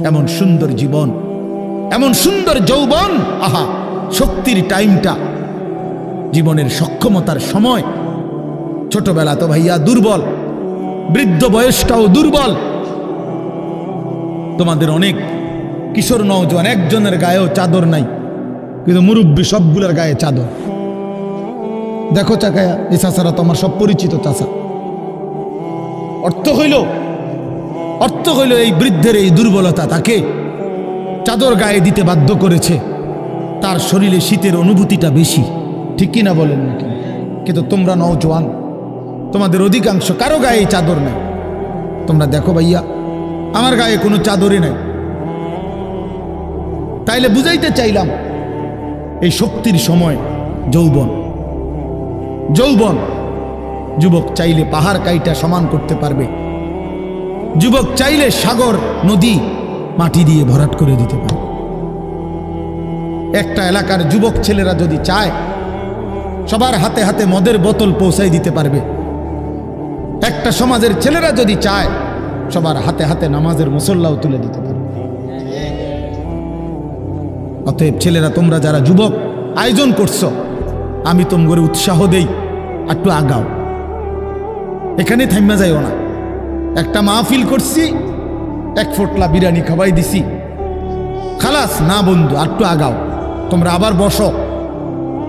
এমন সুন্দর জীবন, এমন সুন্দর যৌবন, আহা শক্তির টাইমটা, জীবনের সক্ষমতার সময়। ছোটবেলা তো ভাইয়া দুর্বল, বৃদ্ধ বয়সটাও দুর্বল। তোমাদের অনেক কিশোর নওজোয়ান একজনের গায়েও চাদর নাই, কিন্তু মুরব্বী সবগুলোর গায়ে চাদর। দেখো চাকায়া, এই চাচারা তো আমার সব পরিচিত চাচা। অর্থ হইল এই বৃদ্ধের এই দুর্বলতা তাকে চাদর গায়ে দিতে বাধ্য করেছে। তার শরীরে শীতের অনুভূতিটা বেশি, ঠিক কিনা বলেন নাকি? কিন্তু তোমরা নওজোয়ান, তোমাদের অধিকাংশ কারো গায়ে চাদর নাই। তোমরা দেখো ভাইয়া, আমার গায়ে কোনো চাদরই নাই। তাইলে বুঝাইতে চাইলাম এই শক্তির সময় যৌবন। যুবক চাইলে পাহাড় কাইটা সমান করতে পারবে, যুবক চাইলে সাগর নদী মাটি দিয়ে ভরাট করে দিতে পারবে। একটা এলাকার যুবক ছেলেরা যদি চায়, সবার হাতে হাতে মদের বোতল পৌঁছাই দিতে পারবে। একটা সমাজের ছেলেরা যদি চায়, সবার হাতে হাতে নামাজের মুসল্লাও তুলে দিতে পারবে। অতএব ছেলেরা, তোমরা যারা যুবক আয়োজন করছো, আমি তোমাদের উৎসাহ দেই, একটু আগাও, এখানে থাইমা যাইও না। একটা মাহফিল করছি, এক ফোটলা বিরিয়ানি খাওয়াই দিছি, খালাস না বন্ধু, একটু আগাও। তোমরা আবার বসো,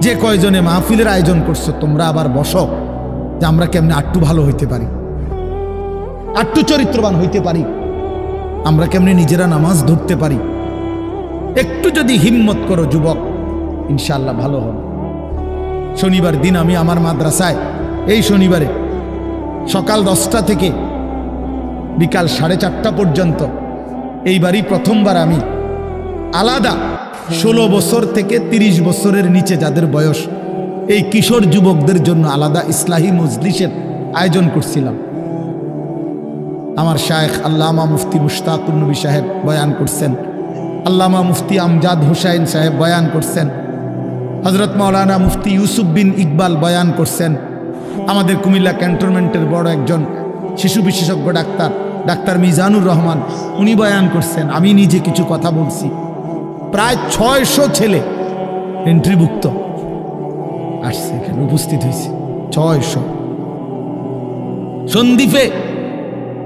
যে কয়জনে মাহফিলের আয়োজন করছো তোমরা আবার বসো, যে আমরা কেমনে আটটু ভালো হইতে পারি, আটটু চরিত্রবান হইতে পারি, আমরা কেমনে নিজেরা নামাজ ধরতে পারি। একটু যদি হিম্মত করো যুবক, ইনশাআল্লাহ ভালো হবে। শনিবার দিন আমি আমার মাদ্রাসায়, এই শনিবারে সকাল 10টা থেকে বিকাল 4:30 পর্যন্ত, এইবারই প্রথমবার আমি আলাদা 16 বছর থেকে 30 বছরের নিচে যাদের বয়স, এই কিশোর যুবকদের জন্য আলাদা ইসলাহি মজলিসের আয়োজন করছিলাম। আমার শায়েখ আল্লামা মুফতি মুশতাকুর নবী সাহেব বয়ান করছেন, আল্লামা মুফতি আমজাদ হুসাইন সাহেব বয়ান করছেন, হজরত মাওলানা মুফতি ইউসুফ বিন ইকবাল বয়ান করছেন, আমাদের কুমিল্লা ক্যান্টনমেন্টের বড় একজন শিশু বিশেষজ্ঞ ডাক্তার মিজানুর রহমান উনি বয়ান করছেন, আমি নিজে কিছু কথা বলছি। প্রায় 600 ছেলে এন্ট্রিভুক্ত আসছে, এখানে উপস্থিত হয়েছে 600। সন্দ্বীপে,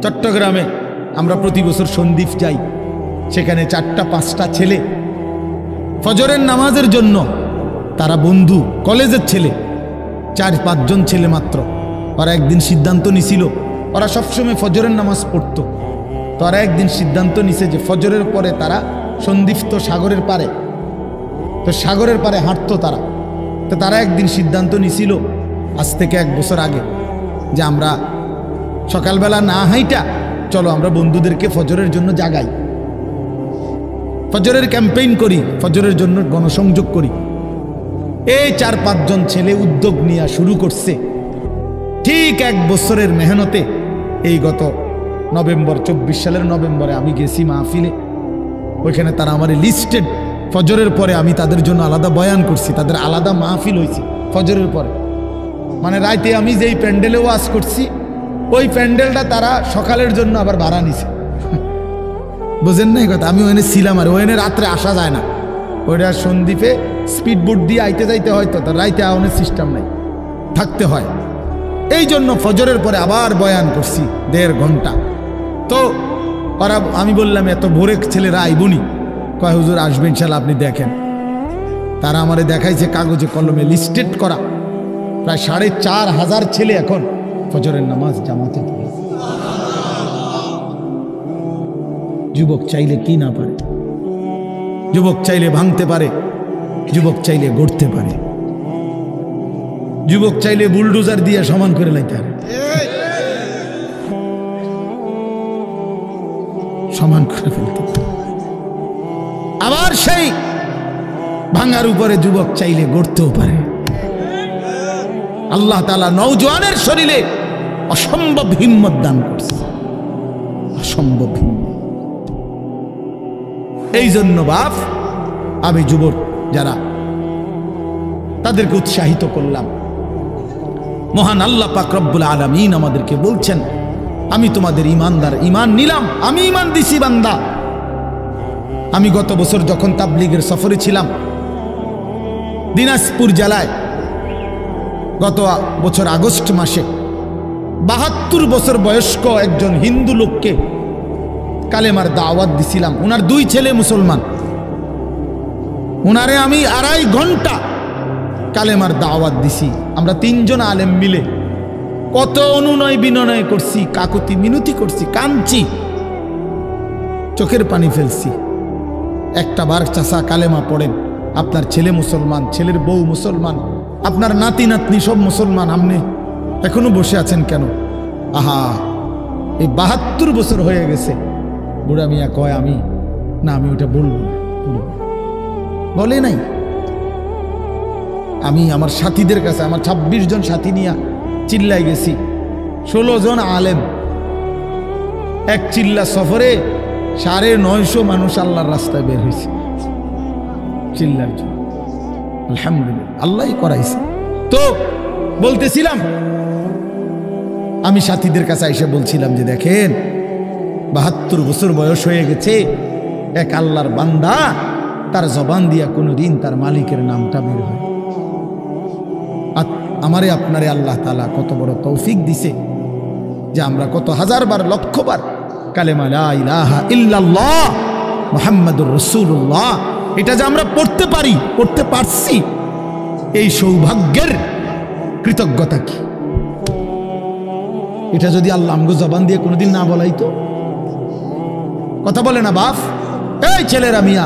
চট্টগ্রামে আমরা প্রতি বছর সন্দ্বীপ যাই, সেখানে 4টা-5টা ছেলে ফজরের নামাজের জন্য, তারা বন্ধু কলেজের ছেলে, 4-5 জন ছেলে মাত্র। ওরা একদিন সিদ্ধান্ত নিছিল, ওরা সবসময় ফজরের নামাজ পড়তো, তো ওরা একদিন সিদ্ধান্ত নিছে যে ফজরের পরে তারা সন্দ্বীপ তো সাগরের পারে, তো সাগরের পারে হাঁটতো তারা। তো তারা একদিন সিদ্ধান্ত নিছিল আজ থেকে 1 বছর আগে, যে আমরা সকালবেলা না হাইটা চলো আমরা বন্ধুদেরকে ফজরের জন্য জাগাই, ফজরের ক্যাম্পেইন করি, ফজরের জন্য গণসংযোগ করি। এই 4-5 জন ছেলে উদ্যোগ নিয়ে শুরু করছে। ঠিক 1 বছরের মেহনতে এই গত নভেম্বর, 24 সালের নভেম্বরে আমি গেছি মাহফিলে, ওইখানে তারা আমার লিস্টেড, ফজরের পরে আমি তাদের জন্য আলাদা বয়ান করছি, তাদের আলাদা মাহফিল হয়েছে ফজরের পরে। মানে রাইতে আমি যেই প্যান্ডেলে ওয়াজ করছি, ওই প্যান্ডেলটা তারা সকালের জন্য আবার ভাড়া নিছে। বুঝেন না এই কথা? আমি ওখানে ছিলাম, আর ওখানে রাত্রে আসা যায় না, ওইটা সন্দ্বীপে স্পিড বোট দিয়ে আইতে যাইতে হয়, তো তার রাইতে আওয়ানোর সিস্টেম নাই, থাকতে হয়। এই জন্য ফজরের পরে আবার বয়ান করছি 1.5 ঘন্টা। তো ওরা, আমি বললাম এত ভোরে ছেলেরা আইবনি, কয় হুজুর আসবে ইনশাল্লাহ, আপনি দেখেন। তারা আমারে দেখাইছে কাগজে কলমে লিস্টেড করা, প্রায় 4,500 ছেলে এখন ফজরের নামাজ জামাতে পড়ে। যুবক চাইলে কি না পারে, যুবক চাইলে ভাঙতে পারে, যুবক চাইলে গড়তে পারে, যুবক চাইলে বুলডোজার দিয়ে সমান করে লাইতে পারে, সমান করে ফেলতে পারে। আবার সেই ভাঙার উপরে যুবক চাইলে গড়তেও পারে। আল্লাহ তাআলা নওজোয়ানের শরীরে অসম্ভব হিম্মত দান করছে, অসম্ভব হিম্মত। এই জন্য বাপ, আমি যুবক যারা, তাদেরকে উৎসাহিত করলাম। মহান আল্লাহ পাক রব্বুল আলামিন আমাদেরকে বলছেন, আমি তোমাদের ইমানদার, ইমান নিলাম, আমি ইমান দিছি বান্দা, আমি গত বছর যখন তাবলীগের সফরে ছিলাম দিনাজপুর জেলায়, গত বছর আগস্ট মাসে ৭২ বছর বয়স্ক একজন হিন্দু লোককে কালেমার দাওয়াত দিছিলাম। ওনার 2 ছেলে মুসলমান। ওনারে আমি 2.5 ঘন্টা কালেমার দাওয়াত দিছি। আমরা 3 জন আলেম মিলে কত অনুনয় বিনয় করছি, কাকুতি মিনতি করছি, কাঁদছি, চোখের পানি ফেলছি। একটা বার চাচা কালেমা পড়েন, আপনার ছেলে মুসলমান, ছেলের বউ মুসলমান, আপনার নাতি নাতনি সব মুসলমান, আপনি এখনো বসে আছেন কেন? আহা, এই ৭২ বছর হয়ে গেছে। বুড়া মিয়া কয় আমি ওটা বলবো না, বলে নাই। আমি আমার সাথীদের কাছে, আমার 26 জন সাথী নিয়ে চিল্লাই গেছি, 16 জন আলেম, এক চিল্লা সফরে 950 মানুষ আল্লাহর রাস্তায় বের হয়েছে চিল্লার জন্য। আলহামদুলিল্লাহ, আল্লাহই করাইছে। তো বলতেছিলাম, আমি সাথীদের কাছে এসে বলছিলাম যে দেখেন ৭২ বছর বয়স হয়ে গেছে, এক আল্লাহর বান্দা, তার জবান দিয়া কোনোদিন তার মালিকের নামটা বের হয়। আমারে আপনারে আল্লাহ তাআলা কত বড় তৌফিক দিছে যে আমরা কত হাজারবার, লক্ষবার কালেমা লা ইলাহা ইল্লাল্লাহ মুহাম্মাদুর রাসূলুল্লাহ এটা যে আমরা পড়তে পারি, পড়তে পারছি, এই সৌভাগ্যের কৃতজ্ঞতা কি? এটা যদি আল্লাহ আমগো জবান দিয়ে কোনোদিন না বলাইতো। কথা বলে না বাপ, এই ছেলেরা মিয়া,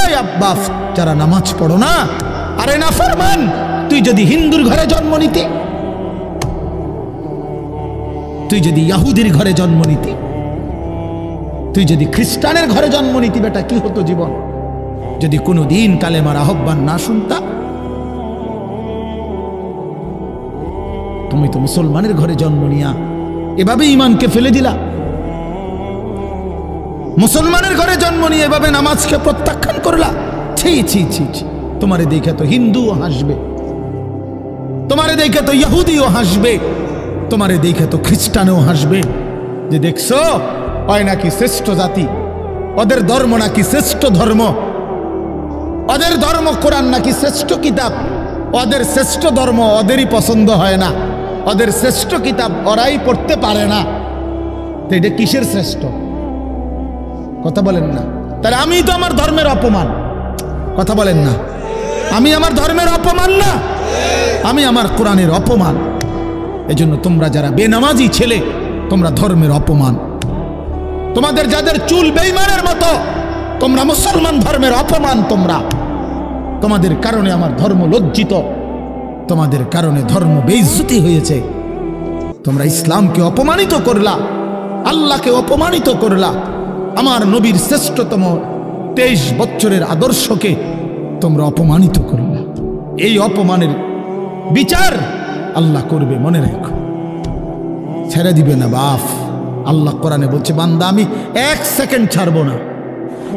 এই আব্বাস যারা নামাজ পড়ো না, আরে না ফরমান, তুই যদি হিন্দুর ঘরে জন্ম নিতি, তুই যদি ইহুদির ঘরে জন্ম নিতি, তুই যদি খ্রিস্টানের ঘরে জন্ম নিতি, বেটা কি হতো জীবন? যদি কোনোদিন কালেমার আহ্বান না শুনতা। তুমি তো মুসলমানের ঘরে জন্ম নিয়া এভাবে ইমানকে ফেলে দিলা। মুসলমানের ঘরে জন্ম নিয়ে এভাবে নামাজকে প্রত্যাখ্যান করলা। ছি ছি ছি ছি, তোমারে দেখে তো হিন্দুও হাসবে, তোমারে দেখে তো ইহুদিও হাসবে, তোমারে দেখে তো খ্রিস্টানও হাসবে, যে দেখছো হয় নাকি শ্রেষ্ঠ জাতি, ওদের ধর্ম নাকি শ্রেষ্ঠ ধর্ম, ওদের ধর্ম কোরআন নাকি শ্রেষ্ঠ কিতাব, ওদের শ্রেষ্ঠ ধর্ম ওদেরই পছন্দ হয় না, ওদের শ্রেষ্ঠ কিতাব ওরাই পড়তে পারে না। তো এটা কিসের শ্রেষ্ঠ? কথা বলেন না। তাহলে আমি তো আমার ধর্মের অপমান। কথা বলেন না, আমি আমার ধর্মের অপমান না, আমি আমার কোরআনের অপমান। এজন্য তোমরা যারা বেনামাজি ছেলে, তোমরা ধর্মের অপমান। তোমাদের যাদের চুল বেঈমানের মতো, তোমরা মুসলমান ধর্মের অপমান। তোমাদের কারণে আমার ধর্ম লজ্জিত, তোমাদের কারণে ধর্ম বেইজ্জতি হয়েছে। তোমরা ইসলামকে অপমানিত করলা, আল্লাহকে অপমানিত করলা, আমার নবীর শ্রেষ্ঠতম 23 বছরের আদর্শকে তোমরা অপমানিত করলা। এই অপমানের বিচার আল্লাহ করবে, মনে রাখো, ছেড়ে দিবে না বাপ। আল্লাহ কোরআনে বলছে, বান্দা আমি 1 সেকেন্ড ছাড়বো না,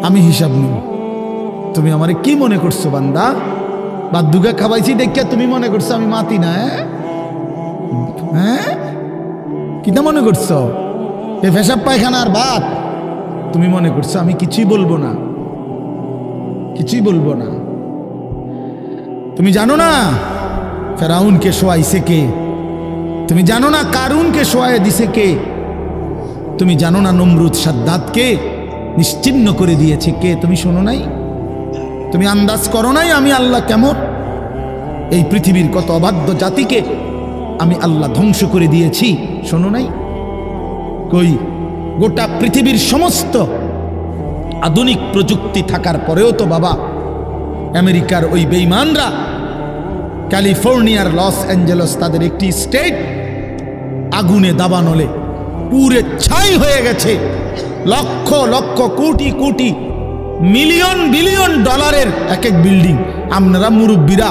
আমি হিসাব নিব। তুমি আমারে কি মনে করছো বান্দা? বাদ দুগা খাওয়াইছি দেখে তুমি মনে করছো আমি মাতি না? হ্যাঁ, কিটা মনে করছো? এ পেশাব পায়খানার ভাত তুমি মনে করছো? আমি কিছুই বলবো না, কিছুই বলবো না। তুমি জানো না ফেরাউনকে শোয়াইছে কে? তুমি জানো না কারুনকে শোয়াই দিছে কে? তুমি জানো না নমরুদ সাদ্দাতকে নিশ্চিহ্ন করে দিয়েছে কে? তুমি শোনো নাই? তুমি আন্দাজ করো নাই আমি আল্লাহ কেমন? এই পৃথিবীর কত অবাধ্য জাতিকে আমি আল্লাহ ধ্বংস করে দিয়েছি, শোনো নাই? কই, গোটা পৃথিবীর সমস্ত আধুনিক প্রযুক্তি থাকার পরেও তো বাবা আমেরিকার ওই বেঈমানরা, ক্যালিফোর্নিয়ার লস অ্যাঞ্জেলস তাদের একটি স্টেট আগুনে দাবানলে পুরে ছাই হয়ে গেছে। লক্ষ লক্ষ কোটি কোটি মিলিয়ন বিলিয়ন ডলারের এক এক বিল্ডিং। আপনারা মুরব্বীরা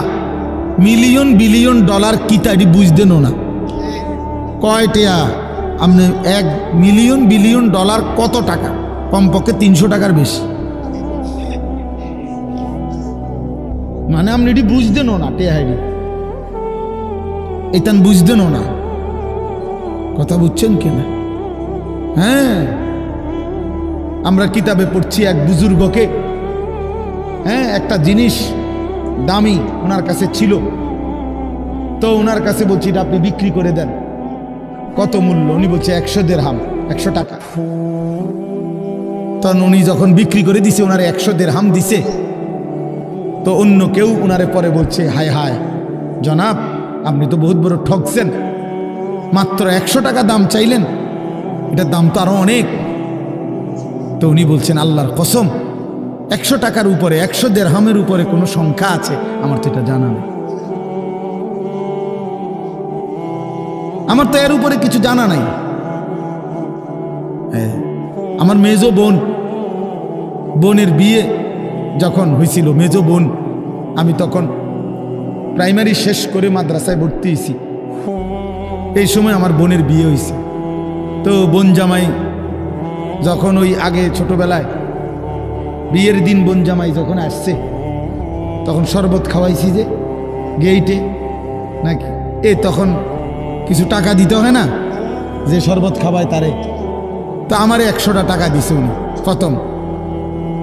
মিলিয়ন বিলিয়ন ডলার কি তাই বুঝতেন না? কয়টা আপনি 1 মিলিয়ন বিলিয়ন ডলার কত টাকা? কমপক্ষে 300 টাকার বেশি। মানে আপনি এটি বুঝতেন না, টেহারি এটান বুঝতেন না। কথা বুঝছেন কিনা? হ্যাঁ, আমরা কিতাবে পড়ছি এক বুজুর্গকে, হ্যাঁ, একটা জিনিস দামি ওনার কাছে ছিল, তো ওনার কাছে বলছি এটা আপনি বিক্রি করে দেন। কত মূল্য? উনি বলছে 100 দিরহাম, 100 টাকা। তখন উনি যখন বিক্রি করে দিছে, ওনারে 100 দিরহাম দিছে, তো অন্য কেউ ওনারে পরে বলছে, হায় হায় জনাব, আপনি তো বহুত বড় ঠকছেন, মাত্র 100 টাকা দাম চাইলেন, এটার দাম তো আরো অনেক। তো উনি বলছেন, আল্লাহর কসম, 100 টাকার উপরে, 100 দিরহামের উপরে কোনো সংখ্যা আছে? আমার তো এটা জানা নেই, আমার তো এর উপরে কিছু জানা নাই। আমার মেজো বোনের বিয়ে যখন হয়েছিল, মেজো বোন, আমি তখন প্রাইমারি শেষ করে মাদ্রাসায় ভর্তি হয়েছি, এই সময় আমার বোনের বিয়ে হয়েছে। তো বোন জামাই যখন ওই আগে ছোটবেলায় বিয়ের দিন বোন জামাই যখন আসছে, তখন শরবত খাওয়াইছি যে গেইটে নাকি, তখন কিছু টাকা দিতে হয় না, যে শরবত খাওয়ায় তারে। তো আমারে 100টা টাকা দিছে উনি প্রথম।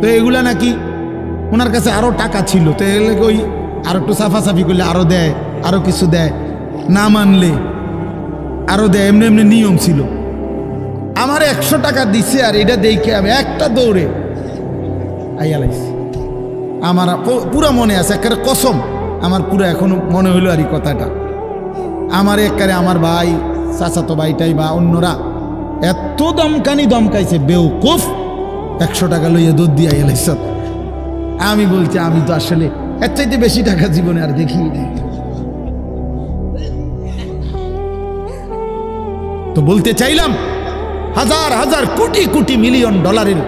তো এগুলা নাকি ওনার কাছে আরো টাকা ছিল, তো এগুলো ওই আরো একটু সাফাসাফি করলে আরো দেয়, আরো কিছু দেয়, না মানলে আরো দেয়, এমনি এমনি নিয়ম ছিল। আমার 100 টাকা দিছে, আর এটা দেখে আমি একটা দৌড়ে আইয়ালাইছি। আমার পুরা মনে আছে, একেবারে কসম, আমার পুরো এখনো মনে হইলো আর এই কথাটা। আমার একেবারে আমার ভাই, চাচাতো ভাইটাই বা অন্যরা এত দমকাইছে, বেউকুফ, 100 টাকা লইয়া দুধ দিয়ে আইয়ালাইছ। আমি বলছি, আমি তো আসলে এর চাইতে বেশি টাকা জীবনে আর দেখি নাই। তো বলতে চাইলাম, হাজার হাজার কোটি কোটি মিলিয়ন ডলারের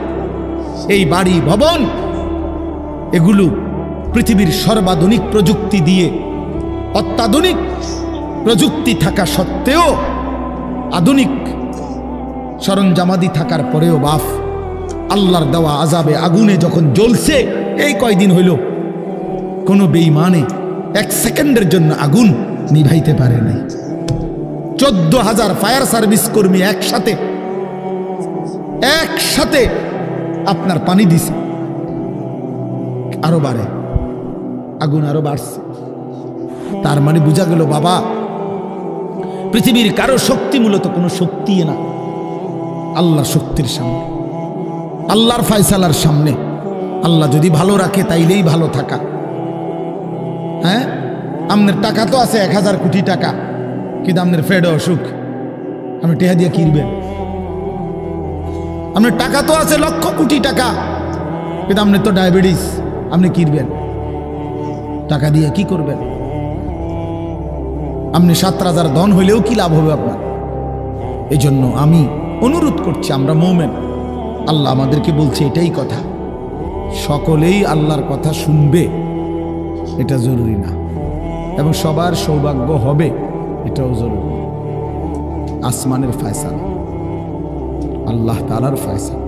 এই বাড়ি ভবন, এগুলো পৃথিবীর সর্বাধুনিক প্রযুক্তি দিয়ে, অত্যাধুনিক প্রযুক্তি থাকা সত্ত্বেও, আধুনিক সরঞ্জামাদি থাকার পরেও বাফ আল্লাহর দেওয়া আযাবে আগুনে যখন জ্বলছে, এই কয়দিন হইল, কোনো বেঈমানে 1 সেকেন্ডের জন্য আগুন নিভাইতে পারে নাই। 14,000 ফায়ার সার্ভিস কর্মী একসাথে আপনার পানি দিছে, আরো বাড়ে, আগুন আরো বাড়ছে। তার মানে বোঝা গেল, বাবা, পৃথিবীর কারো শক্তি মূলত কোনো শক্তি না, আল্লাহর শক্তির সামনে, আল্লাহর ফয়সালার সামনে। আল্লাহ যদি ভালো রাখে তাইলেই ভালো থাকা। হ্যাঁ, আপনার টাকা তো আছে 1000 কোটি টাকা, কিন্তু আপনার ফেডে অসুখ, আপনি টেহা দিয়ে কিনবেন। আপনার টাকা তো আছে লক্ষ কোটি টাকা, কিন্তু আপনার তো ডায়াবেটিস, আপনি কিনবেন টাকা দিয়ে, কি করবেন? আপনি 7 রাজার ধন হইলেও কি লাভ হবে আপনার? এই জন্য আমি অনুরোধ করছি, আমরা মুমিন, আল্লাহ আমাদেরকে বলছে এটাই কথা, সকলেই আল্লাহর কথা শুনবে এটা জরুরি না, এবং সবার সৌভাগ্য হবে এটাও জরুরি। আসমানের ফয়সালা, আল্লাহ তাআলার ফয়সালা।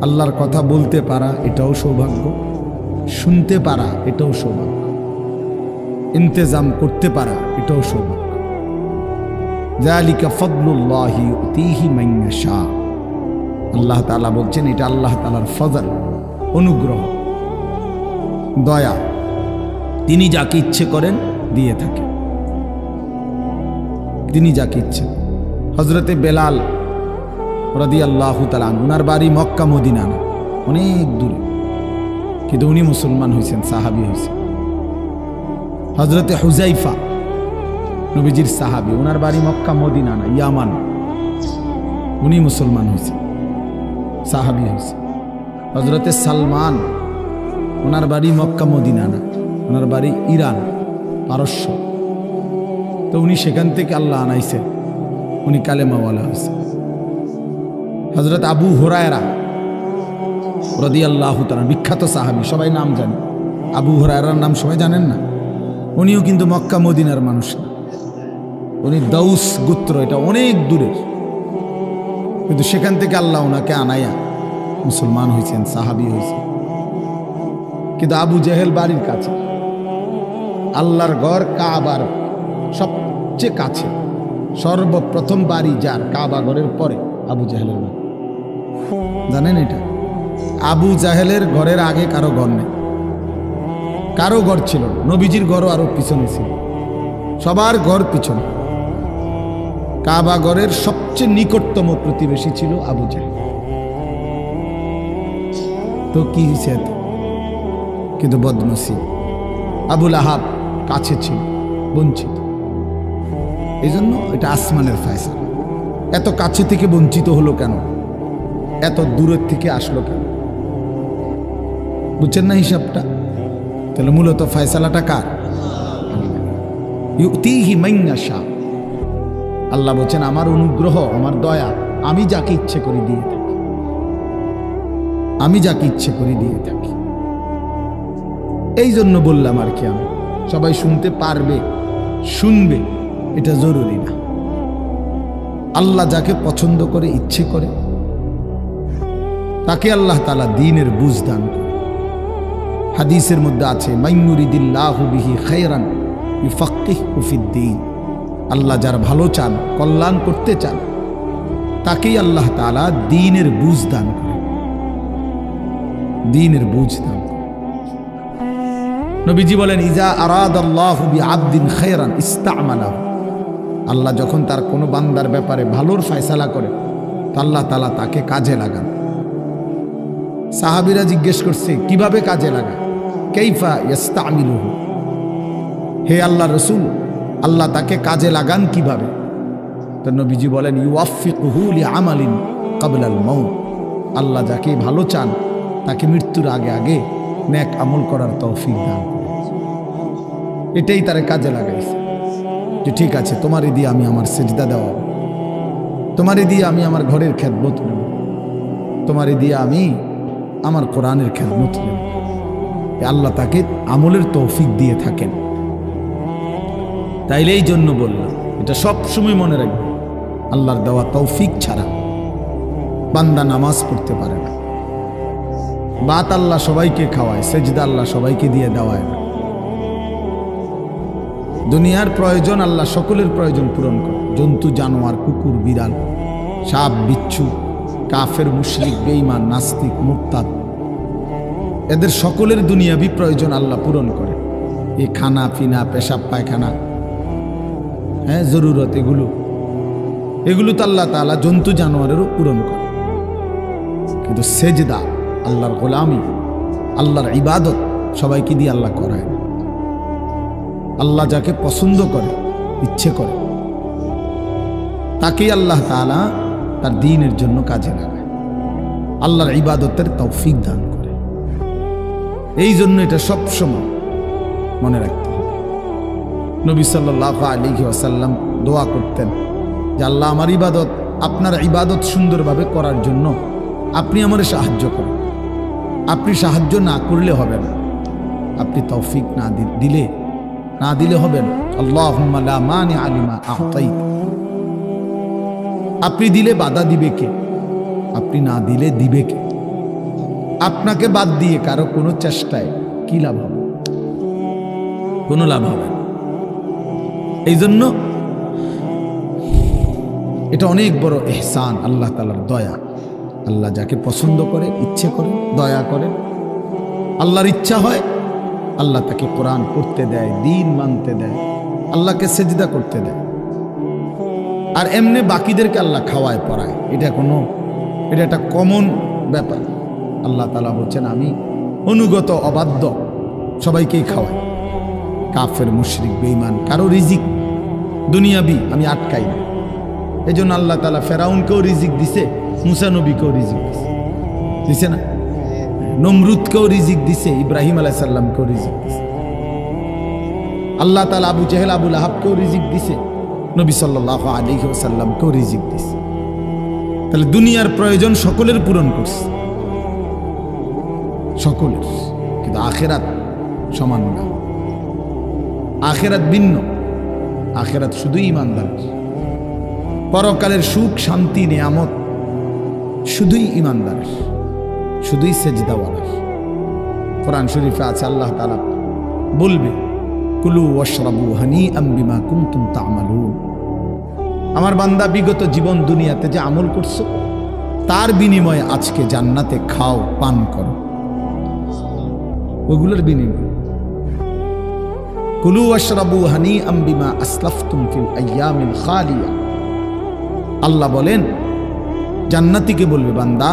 আল্লাহর কথা বলতে পারা এটাও সৌভাগ্য, শুনতে পারা এটাও সৌভাগ্য, ইন্তেজাম করতে পারা এটাও সৌভাগ্য। যালিকা ফাদলুল্লাহি ইউতিহি মান ইয়াশা। আল্লাহ তাআলা বলছেন, এটা আল্লাহ তাআলার ফজল, অনুগ্রহ, দয়া, তিনি যাকে ইচ্ছে করেন দিয়ে থাকেন, তিনি যাকে ইচ্ছে। হযরতে বেলাল রাদিয়াল্লাহু তাআলা আনহু, ওনার বাড়ি মক্কা মদিনা না, অনেক দূরে, কিন্তু উনি মুসলমান হয়েছেন, সাহাবী হয়েছেন। হযরতে হুযাইফা, নবীজির সাহাবী, ওনার বাড়ি মক্কা মদিনা না, ইয়ামান, উনি মুসলমান হয়েছেন, সাহাবী হয়েছে। হযরতে সালমান, ওনার বাড়ি মক্কা মদিনা না, ওনার বাড়ি ইরান, পারস্য, তো উনি সেখান থেকে আল্লাহ আনাইছেন, উনি কালেমাওয়ালা হয়েছে। হযরত আবু হুরায়রা রাদিয়াল্লাহু তাআলা, বিখ্যাত সাহাবী, সবাই নাম জানে, আবু হুরায়রার নাম সবাই জানেন না? উনিও কিন্তু মক্কা মদিনার মানুষ না, উনি দাউস গোত্র, এটা অনেক দূরের, কিন্তু সেখান থেকে আল্লাহ ওনাকে আনাইয়া মুসলমান হয়েছেন, সাহাবী হয়েছেন। কিন্তু আবু জেহেল বাড়ির কাছে, আল্লাহর ঘর কাবার সবচেয়ে কাছে, সর্বপ্রথম বাড়ি যার কাবা ঘরের পরে আবু জেহেলের বাড়ি। জানেন এটা? আবু জাহেলের ঘরের আগে কারো ঘর নেই, কারো ঘর ছিল না। নবীজির ঘরও আরো পিছনে ছিল, সবার ঘর পিছনে। কাবা ঘরের সবচেয়ে নিকটতম প্রতিবেশী ছিল আবু জাহেল। তো কি হয়েছে এত? কিন্তু বদনসিব, আবুল আহাব কাছে ছিল, বঞ্চিত। এই জন্য এটা আসমানের ফয়সালা। এত কাছে থেকে বঞ্চিত হলো কেন? এত দূরের থেকে আসলো কেন? বুঝছেন না হিসাবটা? তাহলে মূলত ফয়সালাটা কার? ইউতিহি মান ইয়াশা। আল্লাহ বলছেন আমার অনুগ্রহ, আমার দয়া আমি যাকে ইচ্ছে করে দিয়ে থাকি, আমি যাকে ইচ্ছে করে দিয়ে থাকি। এই জন্য বললাম আর কি, আমি সবাই শুনতে পারবে, শুনবে এটা জরুরি না। আল্লাহ যাকে পছন্দ করে, ইচ্ছে করে, তাকে আল্লাহ তাআলা দ্বীনের বুঝ দান করে। হাদিসের মধ্যে আছে মাইয়ুরিদিল্লাহু বিহি খায়রান ইউফাক্কিহু ফিদ্দীন। আল্লাহ যার ভালো চান, কল্যাণ করতে চান, তাকেই আল্লাহ তাআলা দ্বীনের বুঝ দান করে, দ্বীনের বুঝ দান করে। নবীজি বলেন ইজা আরাদাল্লাহু বিআবদিন খায়রান ইস্তা'মালাহু। আল্লাহ যখন তার কোনো বান্দার ব্যাপারে ভালোর ফয়সালা করে, তো আল্লাহ তাআলা তাকে কাজে লাগান। সাহাবীরা জিজ্ঞেস করছে কিভাবে কাজে লাগায়? কাইফা ইস্তা'মিলুহু, হে আল্লাহ রাসূল, আল্লাহ তাকে কাজে লাগান কিভাবে? তো নবীজি বলেন ইউওয়াফিকুহু লিআমালিন ক্বাবলাল মাউত। আল্লাহ যাকে ভালো চান তাকে মৃত্যুর আগে আগে নেক আমল করার তৌফিক দান করেন। এটাই তারে কাজে লাগাইছে যে ঠিক আছে, তোমারে দিয়ে আমি আমার সিজদা দেওয়া, তোমারে দিয়ে আমি আমার ঘরের খেদমত নেব, তোমারে দিয়ে আমি আমার কোরআনের খেদমত নেব। আল্লাহ তাকে আমলের তৌফিক দিয়ে থাকেন। তাইলে এই জন্য বললাম, এটা সব সময় মনে রাখবে, আল্লাহর দেওয়া তৌফিক ছাড়া বান্দা নামাজ পড়তে পারে না। বাত আল্লাহ সবাইকে খাওয়ায়, সেজদা আল্লাহ সবাইকে দিয়ে দেওয়ায় না। দুনিয়ার প্রয়োজন আল্লাহ সকলের প্রয়োজন পূরণ করে। জন্তু জানোয়ার, কুকুর বিড়াল, সাপ বিচ্ছু, কাফের মুশরিক বেঈমান নাস্তিক মুরতাদ, এদের সকলের দুনিয়াবি প্রয়োজন আল্লাহ পূরণ করে। এই খানা পিনা, পেশাব পায়খানা, হ্যাঁ জরুরত, এগুলো তো আল্লাহ তাআলা জন্তু জানোয়ারেরও পূরণ করে। কিন্তু সেজদা, আল্লাহর গোলামি, আল্লাহর ইবাদত সবাইকে দিয়ে আল্লাহ করায় না। আল্লাহ যাকে পছন্দ করে, ইচ্ছে করে, তাকেই আল্লাহ তাআলা তার দ্বীনের জন্য কাজে লাগায়, আল্লাহর ইবাদতের তৌফিক দান করে। এই জন্য এটা সবসময় মনে রাখতে হবে। নবী সাল্লাল্লাহু আলাইহি ওয়াসাল্লাম দোয়া করতেন যে আল্লাহ আমার ইবাদত, আপনার ইবাদত সুন্দরভাবে করার জন্য আপনি আমারে সাহায্য করেন। আপনি সাহায্য না করলে হবে না, আপনি তৌফিক না দিলে হবে না। আল্লাহুম্মা লা মানিআ লিমা আ'তাইত। আপনি দিলে বাধা দিবে কে? আপনি না দিলে দিবে কে? আপনাকে বাদ দিয়ে কারো কোনো চেষ্টায় কি লাভ হবে? কোনো লাভ হবে না। এই জন্য এটা অনেক বড় ইহসান, আল্লাহ তাআলার দয়া। আল্লাহ যাকে পছন্দ করে, ইচ্ছে করে, দয়া করে, আল্লাহর ইচ্ছা হয়, আল্লাহ তাকে কোরআন পড়তে দেয়, দ্বীন মানতে দেয়, আল্লাহকে সেজদা করতে দেয়। আর এমনি বাকিদেরকে আল্লাহ খাওয়ায় পড়ায়। এটা একটা কমন ব্যাপার। আল্লাহ তাআলা বলছেন আমি অনুগত অবাধ্য সবাইকেই খাওয়াই। কাফের মুশরিক বেঈমান কারো রিজিক দুনিয়াবি আমি আটকাই না। এই জন্য আল্লাহ তাআলা ফেরাউনকেও রিজিক দিছে, মুসা নবীকেও রিজিক দিছে না? নমরুদকেও রিজিক দিছে, ইব্রাহিম আলাইহিস সালামকেও রিজিক দিছে। আল্লাহ তাআলা আবু জেহেল, আবু লাহাবকেও রিজিক দিছে, নবী সাল্লাল্লাহু আলাইহি ওয়াসাল্লামকেও রিজিক দিছে। তাহলে দুনিয়ার প্রয়োজন সকলের পূরণ করছে, সকলের। কিন্তু আখিরাত সমান না, আখিরাত ভিন্ন। আখিরাত শুধুই ঈমানদারের। পরকালের সুখ শান্তি নিয়ামত শুধুই ঈমানদারের, শুধুই সেজদাওয়ালার। কোরআন শরীফে আছে আল্লাহ তাআলা বলবে কুলু ওয়াশরাবু হানিআম বিমা কুনতুম তা'মালুন। আমার বান্দা বিগত জীবন দুনিয়াতে যে আমল করছো তার বিনিময়ে আজকে জান্নাতে খাও, পান করো, ওগুলোর বিনিময়ে। কুলু ওয়াশরাবু হানিআম বিমা আসলাফতুম ফিল আইয়ামিল খালিয়া। আল্লাহ বলেন জান্নাতীকে বলবে, বান্দা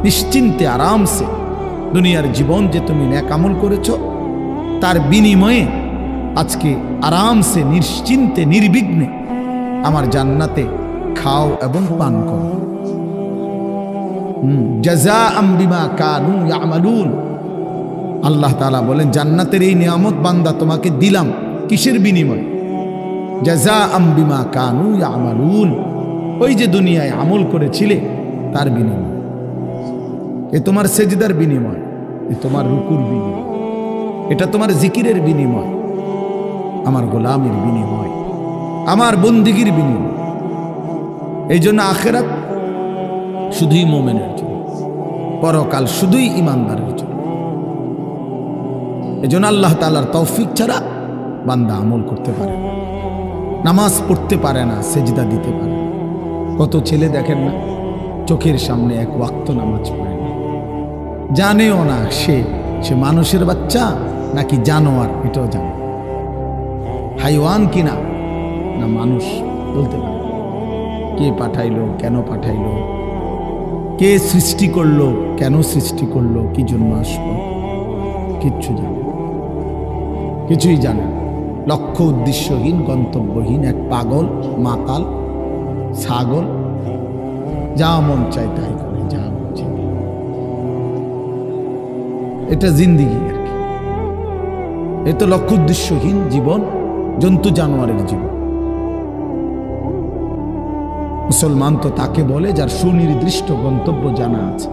নিশ্চিন্তে আরামসে দুনিয়ার জীবন যে তুমি নেক আমল করেছো তার বিনিময়ে আজকে আরামসে নিশ্চিন্তে নির্বিঘ্নে আমার জান্নাতে খাও এবং পান করো। জাযাআম বিমা কানু ইয়ামালুন। আল্লাহ তাআলা বলেন জান্নাতের এই নিয়ামত বান্দা তোমাকে দিলাম কিসের বিনিময়ে? জাযাআম বিমা কানু ইয়ামালুন। ওই যে দুনিয়ায় আমল করেছিলে তার বিনিময়। এ তোমার সেজদার বিনিময়, এ তোমার রুকুর বিনিময়, এটা তোমার জিকিরের বিনিময়, আমার গোলামের বিনিময়, আমার বন্দিগির বিনিময়। এই জন্য আখিরাত শুধুই মুমিনের জন্য, পরকাল শুধুই ঈমানদারের জন্য। এই জন্য আল্লাহ তাআলার তৌফিক ছাড়া বান্দা আমল করতে পারে না, নামাজ পড়তে পারে না, সেজদা দিতে পারে না। কত ছেলে দেখেন না চোখের সামনে এক ওয়াক্ত নামাজ পড়ে না, জানেও না সে মানুষের বাচ্চা নাকি জানোয়ার, এটাও জানে, হাইওয়ান কিনা না মানুষ বলতে পারে। কে পাঠাইলো, কেন পাঠাইলো, কে সৃষ্টি করলো, কেন সৃষ্টি করলো, কি জন্য আসলো, কিচ্ছু জানে না, কিছুই জানে না। লক্ষ্য উদ্দেশ্যহীন, গন্তব্যহীন এক পাগল, মাতাল, ছাগল, যা মন চায় তাই করে, যা মন চায়। এটা জিন্দিগি আর কি। এ তো লক্ষ্য উদ্দেশ্যহীন জীবন, জন্তু জানোয়ারের জীবন। মুসলমান তো তাকে বলে যার সুনির্দিষ্ট গন্তব্য জানা আছে।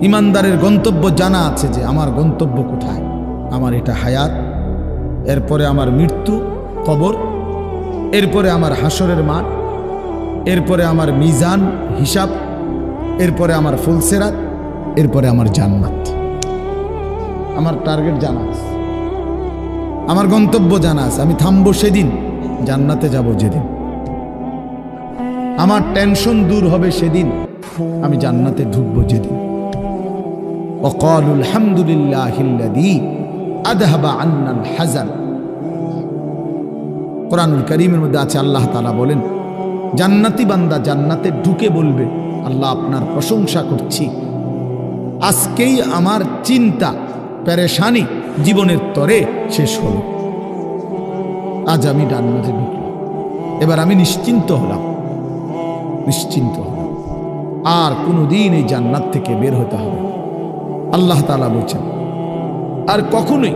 ইমানদারের গন্তব্য জানা আছে যে আমার গন্তব্য কোথায়, আমার এটা হায়াত, এরপরে আমার মৃত্যু, কবর, এরপরে আমার হাসরের মাঠ, এরপরে আমার মিজান হিসাব, এরপরে আমার ফুলসেরাত, এরপরে আমার জান্নাত। আমার টার্গেট জানা আছে, আমার গন্তব্য জানা আছে। আমি থামবো সেদিন, জান্নাতে যাব যেদিন। আমার টেনশন দূর হবে সেদিন, আমি জান্নাতে ঢুকবো যেদিন। ওয়াকালুল হামদুলিল্লাহিল্লাযী আযহাবা আন্নাল হাযান। কোরআনুল কারীমের মধ্যে আছে, আল্লাহ তাআলা বলেন জান্নাতি বান্দা জান্নাতে ঢুকে বলবে, আল্লাহ আপনার প্রশংসা করছি, আজকেই আমার চিন্তা পেরেশানি জীবনের তরে শেষ হলো। আজ আমি জান্নাতে ঢুকলাম, এবার আমি নিশ্চিন্ত হলাম, নিশ্চিন্ত হলাম, আর কোনোদিন এই জান্নাত থেকে বের হতে হবে। আল্লাহ তাআলা বলছেন আর কখনোই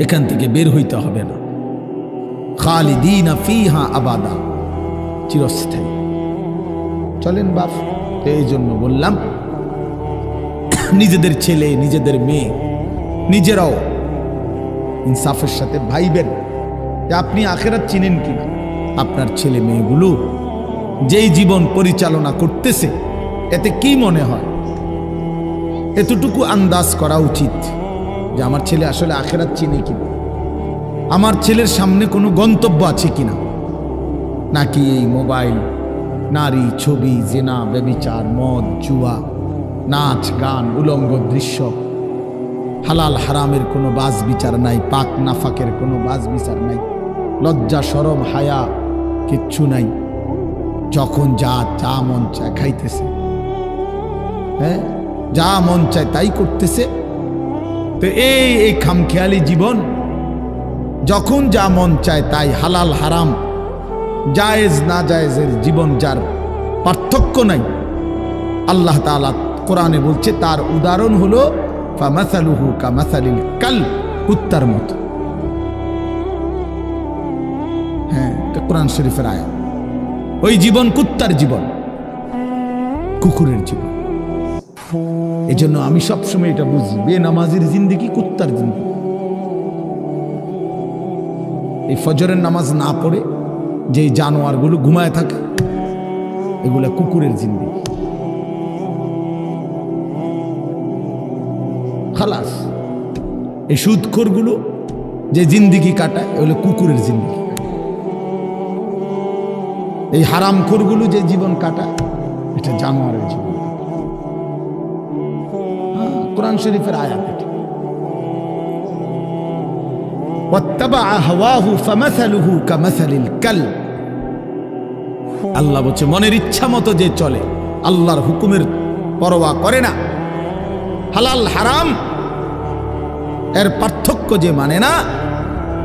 এখান থেকে বের হইতে হবে না। খালিদিনা ফিহা আবাদা, চিরস্থায়ী। চলেন বাপ, এই জন্য বললাম নিজেদের ছেলে, নিজেদের মেয়ে, নিজেরাও ইনসাফের সাথে ভাইবেন যে আপনি আখিরাত চিনেন কিনা। আপনার ছেলে মেয়েগুলো যেই জীবন পরিচালনা করতেছে এতে কি মনে হয়, এতটুকু আন্দাজ করা উচিত যে আমার ছেলে আসলে আখিরাত চিনে কিনা, আমার ছেলের সামনে কোনো গন্তব্য আছে কিনা, নাকি এই মোবাইল, নারী, ছবি, জিনা, ব্যভিচার, মদ, জুয়া, নাচ, গান, উলঙ্গ দৃশ্য, হালাল হারামের কোনো বাজ বিচার নাই, পাক নাফাকের কোনো বাজ বিচার নাই, লজ্জা শরম হায়া কিচ্ছু নাই, যখন যা মন চায় খাইতেছে, হ্যাঁ, যা মন চায় তাই করতেছে। তো এই খামখেয়ালি জীবন, যখন যা মন চায় তাই, হালাল হারাম, জায়েজ না জায়েজের জীবন, যার পার্থক্য নাই, আল্লাহ তাআলা কোরআনে বলছে তার উদাহরণ হলো ফামাসালুহু কামাসালিল কাল, কুত্তার মতো। হ্যাঁ, এটা কোরআন শরীফের আয়াত। ওই জীবন কুত্তার জীবন, কুকুরের জীবন। এই জন্য আমি সবসময় এটা বুঝি, বেনামাজির জিন্দেগি কুত্তার জিন্দেগি। এই ফজরের নামাজ না পড়ে যে জানোয়ারগুলো ঘুমায় থাকে, এগুলা কুকুরের জিন্দেগি। খালাস। এই সুদখোরগুলো যে জিন্দেগি কাটায়, এগুলো কুকুরের জিন্দেগি। এই হারামখোরগুলো যে জীবন কাটায় এটা জানোয়ারের জীবন। কোরআন শরীফের আয়াত এটা। ওয়াত্তাবাআ হাওয়াহু ফামাসালুহু কামাসালিল কালব। আল্লাহ বলছে মনের ইচ্ছা মতো যে চলে, আল্লাহর হুকুমের পরোয়া করে না, হালাল হারাম এর পার্থক্য যে মানে না,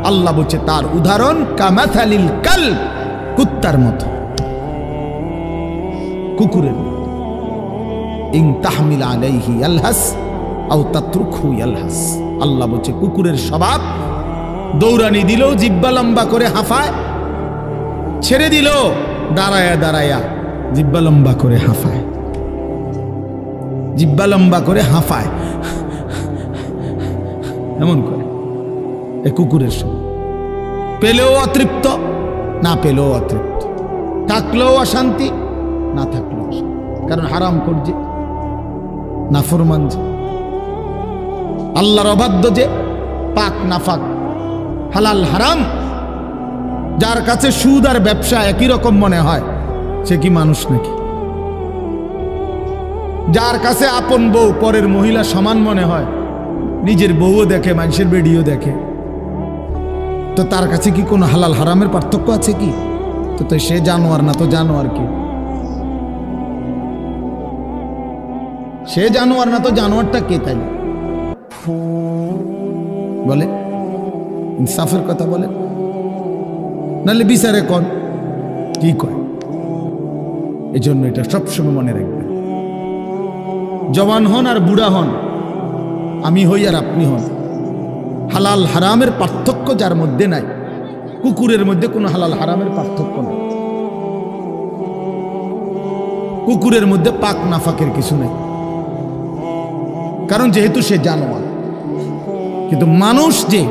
আল্লাহ বলছে তার উদাহরণ কামাসালিল কালব, কুত্তার মতো, কুকুরের মতো। ইন তাহমিল আলাইহি ইয়ালহাস আও তাতরুকহু ইয়ালহাস। আল্লাহ বলছে কুকুরের স্বভাব, দৌড়ানি দিল জিব্বা লম্বা করে হাঁফায়, ছেড়ে দিল দাঁড়ায়া দাঁড়ায়া জিব্বা লম্বা করে হাঁফায়, জিব্বা লম্বা করে হাঁফায়, এমন করে। এ কুকুরের স্বভাব। পেলেও অতৃপ্ত, না পেলেও অতৃপ্ত, থাকলেও অশান্তি, না থাকলেও অশান্তি। কারণ হারাম করছে, নাফরমান যে, আল্লাহর অবাধ্য যে, পাক নাফাক, হালাল হারাম, যার কাছে সুদ আর ব্যবসা একই রকম মনে হয়, সে কি মানুষ নাকি? যার কাছে আপন বউ পরের মহিলা সমান মনে হয়, নিজের বউও দেখে, মানুষের বেডিও দেখে, তো তার কাছে কি কোনো হালাল হারামের পার্থক্য আছে কি? তো সে জানোয়ার না তো জানোয়ার কি? সে জানোয়ার না তো জানোয়ারটা কে? তাই বলে, ইনসাফের কথা বলে, নাহলে বিচারে কোন কি কয়? এই জন্য এটা সবসময় মনে রাখবেন, জওয়ান হন আর বুড়া হন, আমি হই আর আপনি হন, হালাল হারামের পার্থক্য যার মধ্যে নাই, কুকুরের মধ্যে কোনো হালাল হারামের পার্থক্য নাই, কুকুরের মধ্যে পাক নাফাকের কিছু নাই, কারণ যেহেতু সে জানোয়ার। কিন্তু মানুষ যে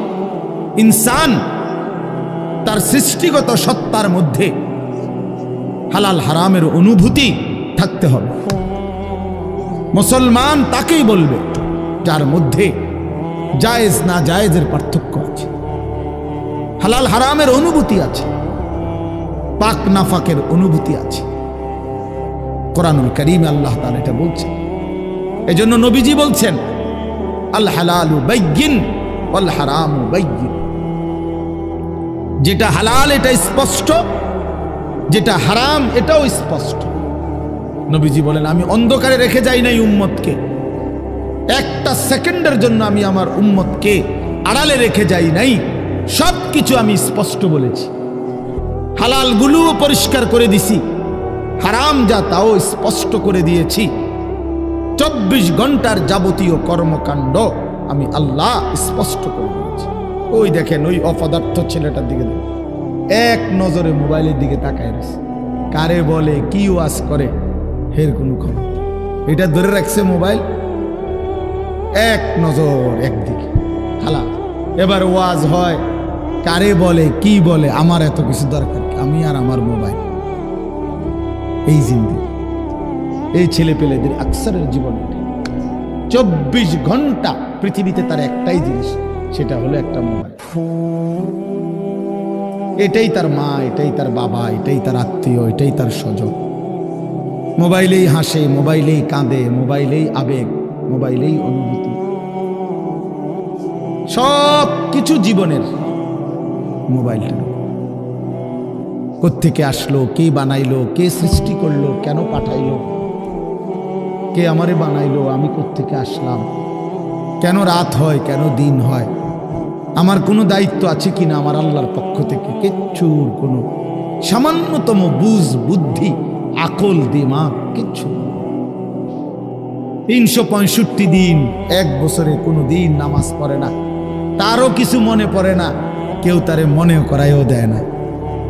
ইনসান, তার সৃষ্টিগত সত্তার মধ্যে হালাল হারামের অনুভূতি থাকতে হবে। মুসলমান তাকেই বলবে যার মধ্যে জায়েজ না জায়েজের পার্থক্য আছে, হালাল হারামের অনুভূতি আছে, পাক নাফাকের অনুভূতি আছে। কোরআনুল কারীমে আল্লাহ তাআলা এটা বলছেন। এজন্য নবীজি বলছেন আল হালালু বাইয়িন ওয়াল হারামু বাইয়িন। যেটা হালাল এটা স্পষ্ট, যেটা হারাম এটাও স্পষ্ট। নবীজি বলেন আমি অন্ধকারে রেখে যাই নাই উম্মতকে, একটা সেকেন্ডের জন্য আমি আমার উম্মতকে আড়ালে রেখে যাই নাই, সব কিছু আমি স্পষ্ট বলেছি। হালাল গুলোও পরিষ্কার করে দিছি, হারাম যা তাও স্পষ্ট করে দিয়েছি। 24 ঘন্টার যাবতীয় কর্মকাণ্ড আমি আল্লাহ স্পষ্ট করে দিয়েছি। ওই দেখেন ওই অপদার্থ ছেলেটার দিকে দেখেন, এক নজরে মোবাইলের দিকে তাকায় রয়েছে, কারে বলে কি ওয়াজ করে এর কোনো খবর। এটা ধরে রাখছে মোবাইল, এক নজর একদিকে খালা। এবার ওয়াজ হয়, কারে বলে কি বলে, আমার এত কিছু দরকার, আমি আর আমার মোবাইল। এই জিন্দেগি, এই ছেলে পেলেদের আকসারের জীবন। 24 ঘন্টা পৃথিবীতে তার একটাই জিনিস, সেটা হলো একটা মোবাইল। এটাই তার মা, এটাই তার বাবা, এটাই তার আত্মীয়, এটাই তার স্বজন। মোবাইলেই হাসে, মোবাইলেই কাঁদে, মোবাইলেই আবেগ, মোবাইলেই অনুভূতি, সব কিছু জীবনের মোবাইলটা। কোত্থেকে আসলো, কে বানাইলো, কে সৃষ্টি করলো, কেন পাঠাইলো, কে আমারে বানাইলো, আমি কোত্থেকে আসলাম, কেন রাত হয়, কেন দিন হয়, আমার কোনো দায়িত্ব আছে কিনা আমার আল্লাহর পক্ষ থেকে, কিচ্ছুর কোনো সামান্যতম বুঝ বুদ্ধি আকল দিমাগ কিচ্ছু। 365 দিন, এক বছরে কোনো দিন নামাজ পড়ে না, তারও কিছু মনে পড়ে না, কেউ তারে মনে করাইও দেয় না।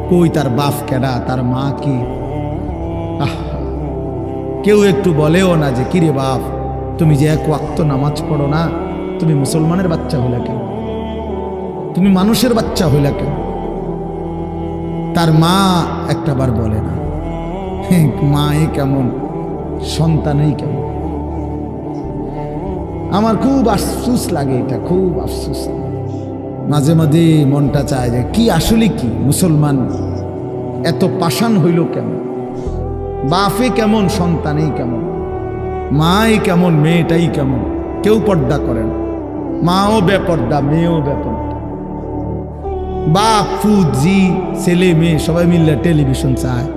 কই তার বাপ কেডা, তার মা কি, কেউ একটু বলেও না যে কিরে বাপ তুমি যে এক ওয়াক্ত নামাজ পড়ো না, তুমি মুসলমানের বাচ্চা হইলা কেন, তুমি মানুষের বাচ্চা হইলা কেন। তার মা একটা বার বলে না, মা এ কেমন, সন্তানই কেমন। আমার খুব আফসোস লাগে, এটা খুব আফসোস। মাঝে মাঝে মনটা চায় যে কি আসলে কি মুসলমান এত পাষাণ হইল কেমন? বাপে কেমন, সন্তানেই কেমন, মাই কেমন, মেয়েটাই কেমন। কেউ পর্দা করেন, মাও বেপর্দা, মেয়েও বেপর্দা। বাপ ফুজি ছেলে মেয়ে সবাই মিলে টেলিভিশন চায়,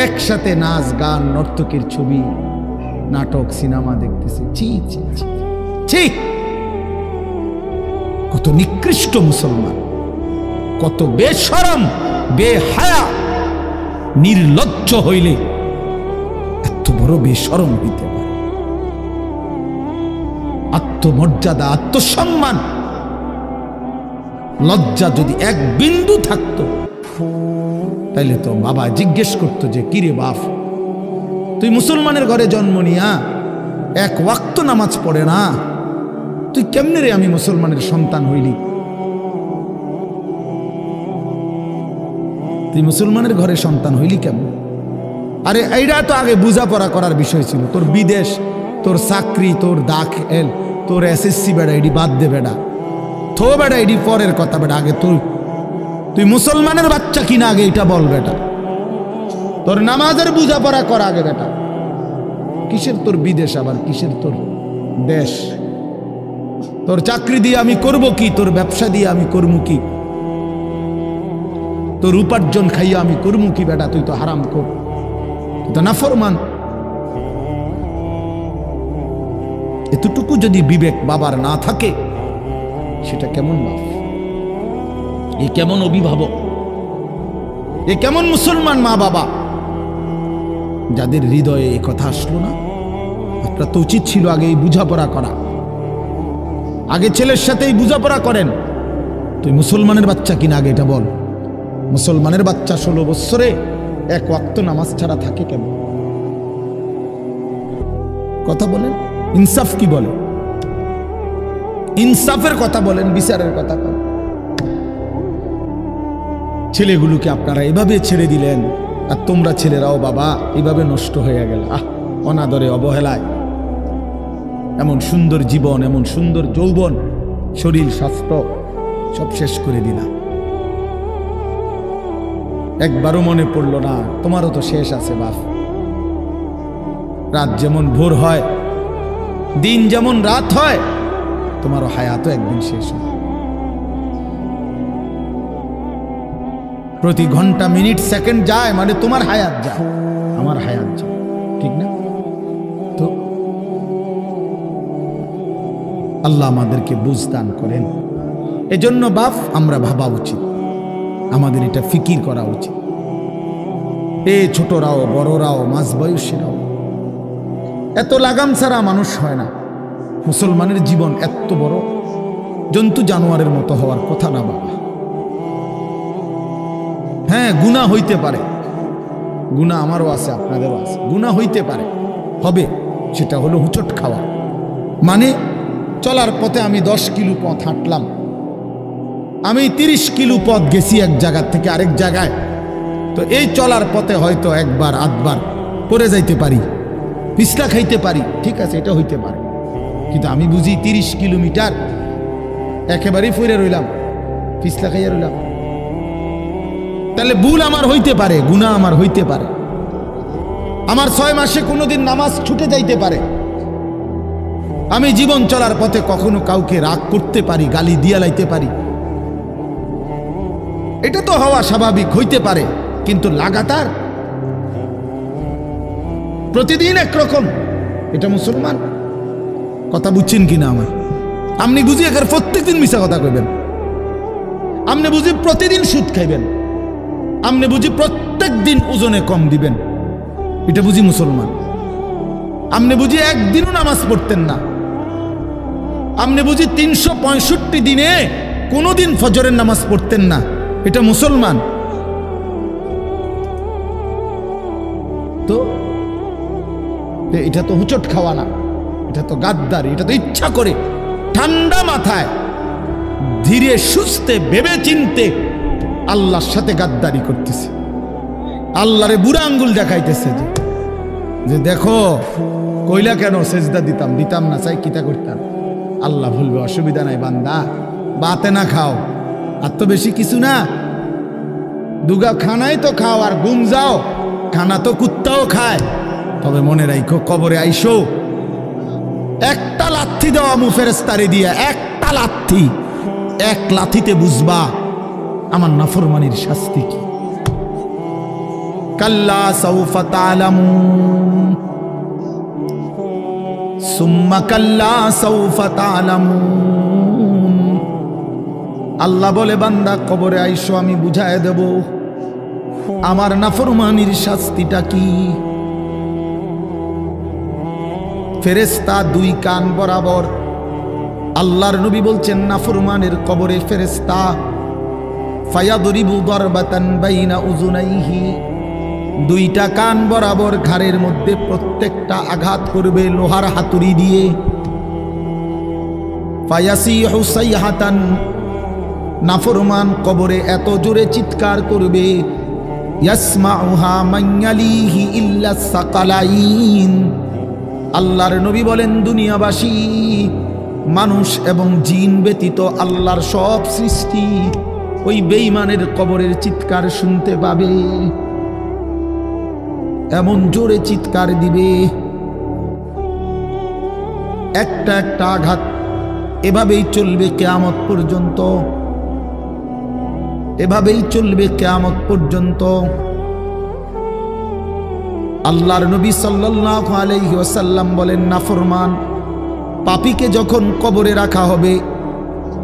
একসাথে নাচ গান নর্তকীর ছবি নাটক সিনেমা দেখতেছে। ছি ছি ছি ছি, কত নিকৃষ্ট মুসলমান, কত বেশরম বেহায়া নির্লজ্জ হইলে এত বড় বেশরম হইতে পারে? আত্মমর্যাদা, আত্মসম্মান, লজ্জা যদি এক বিন্দু থাকতো তাইলে তো বাবা জিজ্ঞেস করতো যে কিরে বাপ, তুই মুসলমানের ঘরে জন্ম নিয়া এক ওয়াক্ত নামাজ পড়ে না, তুই কেমনে রে আমি মুসলমানের সন্তান হইলি? তুই মুসলমানের ঘরে সন্তান হইলি কেমন? আরে এইটা তো আগে বুঝাপড়া করার বিষয় ছিল। তোর বিদেশ, তোর চাকরি, তোর দাখিল, তোর এসএসসি বেড়া এডি বাদ দে বেড়া, থো বেড়া এডি পরের কথা বেড়া। আগে তুই মুসলমানের বাচ্চা কিনা আগে এটা বল বেটা। তোর নামাজের বুঝাপড়া কর আগে বেটা। কিসের তোর বিদেশ, আবার কিসের তোর দেশ? তোর চাকরি দিয়ে আমি করব কি? তোর ব্যবসা দিয়ে আমি করবো কি? তোর উপার্জন খাইয়া আমি করবো কি বেটা? তুই তো হারাম কর, তুই তো নাফরমান। এতটুকু যদি বিবেক বাবার না থাকে, সেটা কেমন বাপ? এ কেমন অভিভাবক? এ কেমন মুসলমান মা বাবা যাদের হৃদয়ে এই কথা আসলো না? আপনার তো উচিত ছিল আগে এই বুঝাপড়া করা। আগে ছেলের সাথেই বুঝাপড়া করেন। তুই মুসলমানের বাচ্চা কিনা আগে এটা বল। মুসলমানের বাচ্চা 16 বছরে এক ওয়াক্ত নামাজ ছাড়া থাকে কেন? কথা বলেন, ইনসাফ কি বলে? ইনসাফের কথা বলেন, বিচারের কথা বলেন। ছেলেগুলোকে আপনারা এভাবে ছেড়ে দিলেন, আর তোমরা ছেলেরাও বাবা এভাবে নষ্ট হয়ে গেল। অনাদরে, অবহেলায় এমন সুন্দর জীবন, এমন সুন্দর যৌবন, শরীর স্বাস্থ্য সব শেষ করে দিলাম। একবারও মনে পড়লো না তোমারও তো শেষ আছে বাপ। রাত যেমন ভোর হয়, দিন যেমন রাত হয়, তোমারও হায়াতও একদিন শেষ হয়। প্রতি ঘন্টা মিনিট সেকেন্ড যায় মানে তোমার হায়াত যায়, আমার হায়াত যায়, ঠিক না? তো আল্লাহ আমাদেরকে বুঝ দান করেন। এজন্য বাপ আমরা ভাবা উচিত, আমাদের এটা ফিকির করা উচিত। ছোটরাও বড়রাও মাঝ বয়সীরাও এত লাগাম ছাড়া মানুষ হয় না। মুসলমানের জীবন এত বড়, জন্তু জানোয়ারের মতো হওয়ার কথা না বাবা। হ্যাঁ, গুনাহ হইতে পারে, গুনাহ আমারও আছে, আপনাদেরও আছে, গুনাহ হইতে পারে, হবে। সেটা হলো হুচট খাওয়া। মানে চলার পথে আমি 10 কিলো পথ হাঁটলাম, আমি 30 কিলো পথ গেছি এক জায়গা থেকে আরেক জায়গায়। তো এই চলার পথে হয়তো একবার আধবার পড়ে যাইতে পারি, পিছলা খাইতে পারি, ঠিক আছে, এটা হইতে পারে। কিন্তু আমি বুঝি 30 কিলোমিটার একেবারেই ফিরে রইলাম, পিছলা খাইয়া রইলাম, তাহলে ভুল আমার হইতে পারে, গুনাহ আমার হইতে পারে। আমার 6 মাসে কোনোদিন নামাজ ছুটে যাইতে পারে। আমি জীবন চলার পথে কখনো কাউকে রাগ করতে পারি, গালি দিয়া লাইতে পারি, এটা তো হওয়া স্বাভাবিক, হইতে পারে। কিন্তু লাগাতার প্রতিদিন একরকম, এটা মুসলমান? কথা বুঝছেন কিনা আমার? আপনি বুঝি এখানে প্রত্যেকদিন মিশা কথা কইবেন, আপনি বুঝি প্রতিদিন সুদ খাইবেন, আপনি বুঝি প্রত্যেক দিন ওজনে কম দিবেন, এটা বুঝি মুসলমান? আপনি বুঝি একদিনও নামাজ পড়তেন না, আপনি বুঝি 365 দিনে কোনোদিন ফজরের নামাজ পড়তেন না, এটা মুসলমান? তো এটা তো হুচট খাওয়া না, এটা তো গাদ্দারি, এটা তো ইচ্ছা করে ঠান্ডা মাথায় ধীরে সুস্থে ভেবে চিনতে আল্লাহর সাথে গাদ্দারি করতেছে, আল্লাহরে বুড়া আঙ্গুল দেখাইতেছে যে দেখো কইলা কেন সেজদা দিতাম না, চাই কিতা করতাম, আল্লাহ বলবে অসুবিধা নাই বান্দা, বাতে না খাও, আর তো বেশি কিছু না, দুগা খানাই তো খাও আর ঘুম যাও, খানা তো কুত্তাও খায়। তবে মনে রাখো কবরে আইসো একটা লাথি দেওয়া ফেরেশতারে দিয়া, একটা লাথি, এক লাথিতে বুঝবা আমার নাফরমানির শাস্তি কি। কাল্লা সাউফা তা'লামুন সুম্মা কাল্লা সাউফা তা'লামুন। আল্লাহ বলে বান্দা কবরে আইসো, আমি বুঝায় দেব আমার নাফরমানির শাস্তিটা কি। ফেরেশতা দুই কান বরাবর, আল্লাহর নবী বলছেন নাফরমানের কবরে ফেরেশতা ফায়াদরিবু দারবাতান বাইনা উযুনাইহি, দুইটা কান বরাবর ঘাড়ের মধ্যে প্রত্যেকটা আঘাত করবে লোহার হাতুড়ি দিয়ে। ফায়াসিহু সাইহাতান, নাফরমান কবরে এত জোরে চিৎকার করবে ইয়াসমাউহা মান ইয়ালিহি ইল্লা সাকালাইন। আল্লাহর নবী বলেন দুনিয়াবাসী মানুষ এবং জিন ব্যতীত আল্লাহর সব সৃষ্টি ওই বেঈমানের কবরের চিৎকার শুনতে পাবে, এমন জোরে চিৎকার দিবে। একটা একটা আঘাত এভাবেই চলবে কিয়ামত পর্যন্ত, এভাবেই চলবে কিয়ামত পর্যন্ত। আল্লাহর নবী সাল্লাল্লাহু আলাইহি ওয়াসাল্লাম বলেন নাফরমান পাপীকে যখন কবরে রাখা হবে,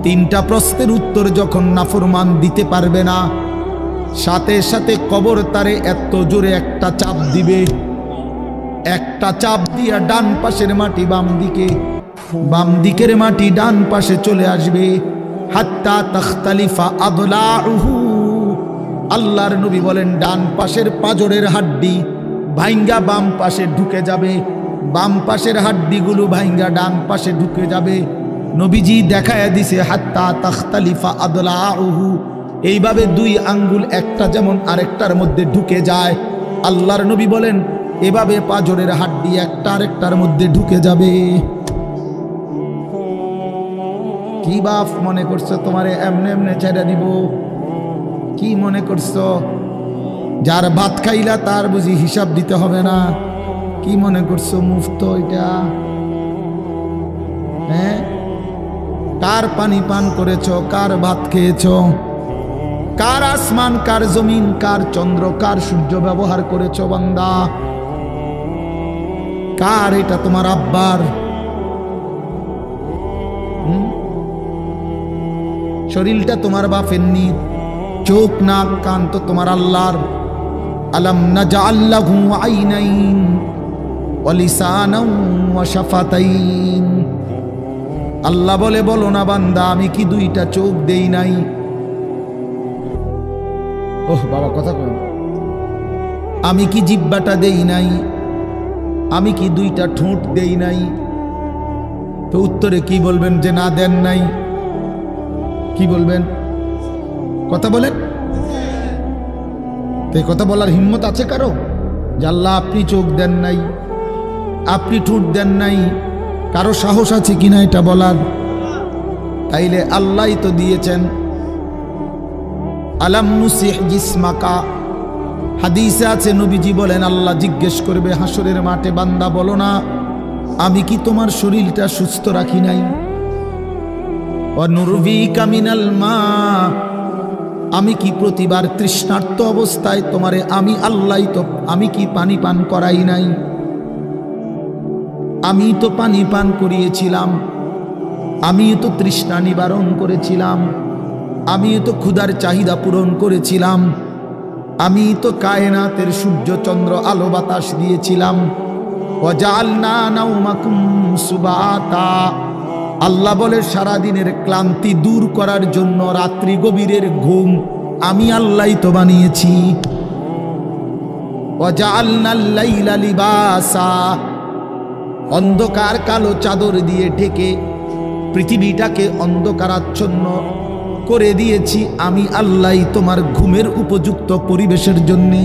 তিনটা প্রশ্নের উত্তর যখন নাফরমান দিতে পারবে না, সাথে সাথে কবর তারে এত জোরে একটা চাপ দিবে, একটা চাপ দিয়া ডান পাশের মাটি বাম দিকে, বাম দিকের মাটি ডান পাশে চলে আসবে। হাত্তা তাখতালিফা আদলাউহু, আল্লাহর নবী বলেন ডান পাশের পাঁজরের হাড্ডি ভাইঙ্গা বাম পাশে ঢুকে যাবে, বাম পাশের হাড্ডিগুলো ভাইঙ্গা ডান পাশে ঢুকে যাবে। নবীজি দেখায়া দিছে হাত্তা তাখতালিফা আদলাউহু, এইভাবে দুই আঙ্গুল একটা যেমন আরেকটার মধ্যে ঢুকে যায়, আল্লাহর নবী বলেন এভাবে পাঁজরের হাড্ডি একটা আরেকটার মধ্যে ঢুকে যাবে। কি বাপ মনে করছো তোমারে এমনে এমনে ছেড়ে দিব? কি মনে করছো যার ভাত খাইলা তার বুঝি হিসাব দিতে হবে না? কি মনে করছো মুফত এটা? হ্যাঁ, কার পানি পান করেছো, কার ভাত খেয়েছো, কার আসমান, কার জমিন, কার চন্দ্র, কার সূর্য ব্যবহার করেছো বান্দা? কার এটা? তোমার আব্বার? শরীরটা তোমার বাপের নি, চোখ নাক কান তো তোমার আল্লাহর। আলাম নাজআল লাহু আইনাইন ওয়া লিসানান ওয়া শাফাতাইন। আল্লাহ বলে বলো না বান্দা আমি কি দুইটা চোখ দেই নাই? ওহ বাবা কথা কই, আমি কি জিহ্বাটা দেই নাই? আমি কি দুইটা ঠোঁট দেই নাই? তো উত্তরে কি বলবেন যে না দেন নাই? কি বলবেন? কথা বলেন। তো কথা বলার হিম্মত আছে কারো যে আল্লাহ আপনি চোখ দেন নাই, আপনি ঠোঁট দেন নাই? কারো সাহস আছে কিনা এটা বলার? তাইলে আল্লাহই তো দিয়েছেন। আলাম নুসিহ জিসমাকা, হাদিসে আছে নবীজি বলেন আল্লাহ জিজ্ঞেস করবে হাসরের মাঠে বান্দা বলো না আমি কি তোমার শরীরটা সুস্থ রাখি নাই? ওয়া নুরবিকা মিনাল মা, আমি কি প্রতিবার তৃষ্ণার্ত অবস্থায় তোমারে আমি আল্লাহই তো আমি কি পানি পান করাই নাই? আমি তো পানি পান করিয়েছিলাম, আমি তো তৃষ্ণা নিবারণ করেছিলাম, আমি তো ক্ষুধার চাহিদা পূরণ করেছিলাম, আমি তো কায়নাতের সূর্য চন্দ্র আলো বাতাস দিয়েছিলাম। ওয়াজআলনা নাওমাকুম সুবাতা, আল্লাহ বলে সারাদিনের ক্লান্তি দূর করার জন্য রাত্রি গভীরের ঘুম আমি আল্লাহই তো বানিয়েছি। ওয়াজআলনাল লাইলা লিবাসা, অন্ধকার কালো চাদর দিয়ে ঢেকে পৃথিবীটাকে অন্ধকারাচ্ছন্ন করে দিয়েছি আমি আল্লাহই তোমার ঘুমের উপযুক্ত পরিবেশের জন্যে।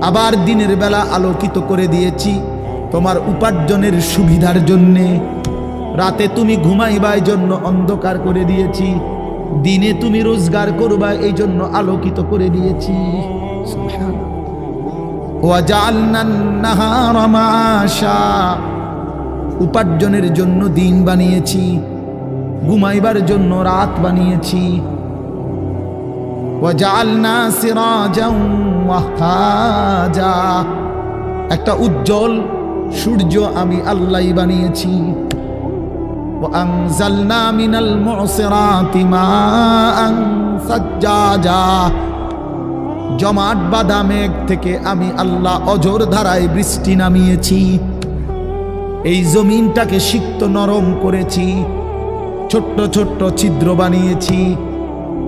আবার দিনের বেলা আলোকিত করে দিয়েছি তোমার উপার্জনের সুবিধার জন্যে। রাতে তুমি ঘুমাইবার জন্য অন্ধকার করে দিয়েছি। দিনে তুমি রোজগার করবা এই জন্য আলোকিত করে দিয়েছি। সুবহানাল্লাহ। ওয়াজআলনান নাহারা মাআশা, উপার্জনের জন্য দিন বানিয়েছি, ঘুমাইবার জন্য রাত বানিয়েছি। ওয়াজআলনা সিরাজান ওয়াহাজা, একটা উজ্জ্বল সূর্য আমি আল্লাহই বানিয়েছি। وأنزلنا من المعصرات ماء ثجاجا, জমাট বাঁধা মেঘ থেকে আমি আল্লাহ অঝোর ধারায় বৃষ্টি নামিয়েছি। এই জমিনটাকে সিক্ত নরম করেছি, ছোট্ট ছোট্ট ছিদ্র বানিয়েছি।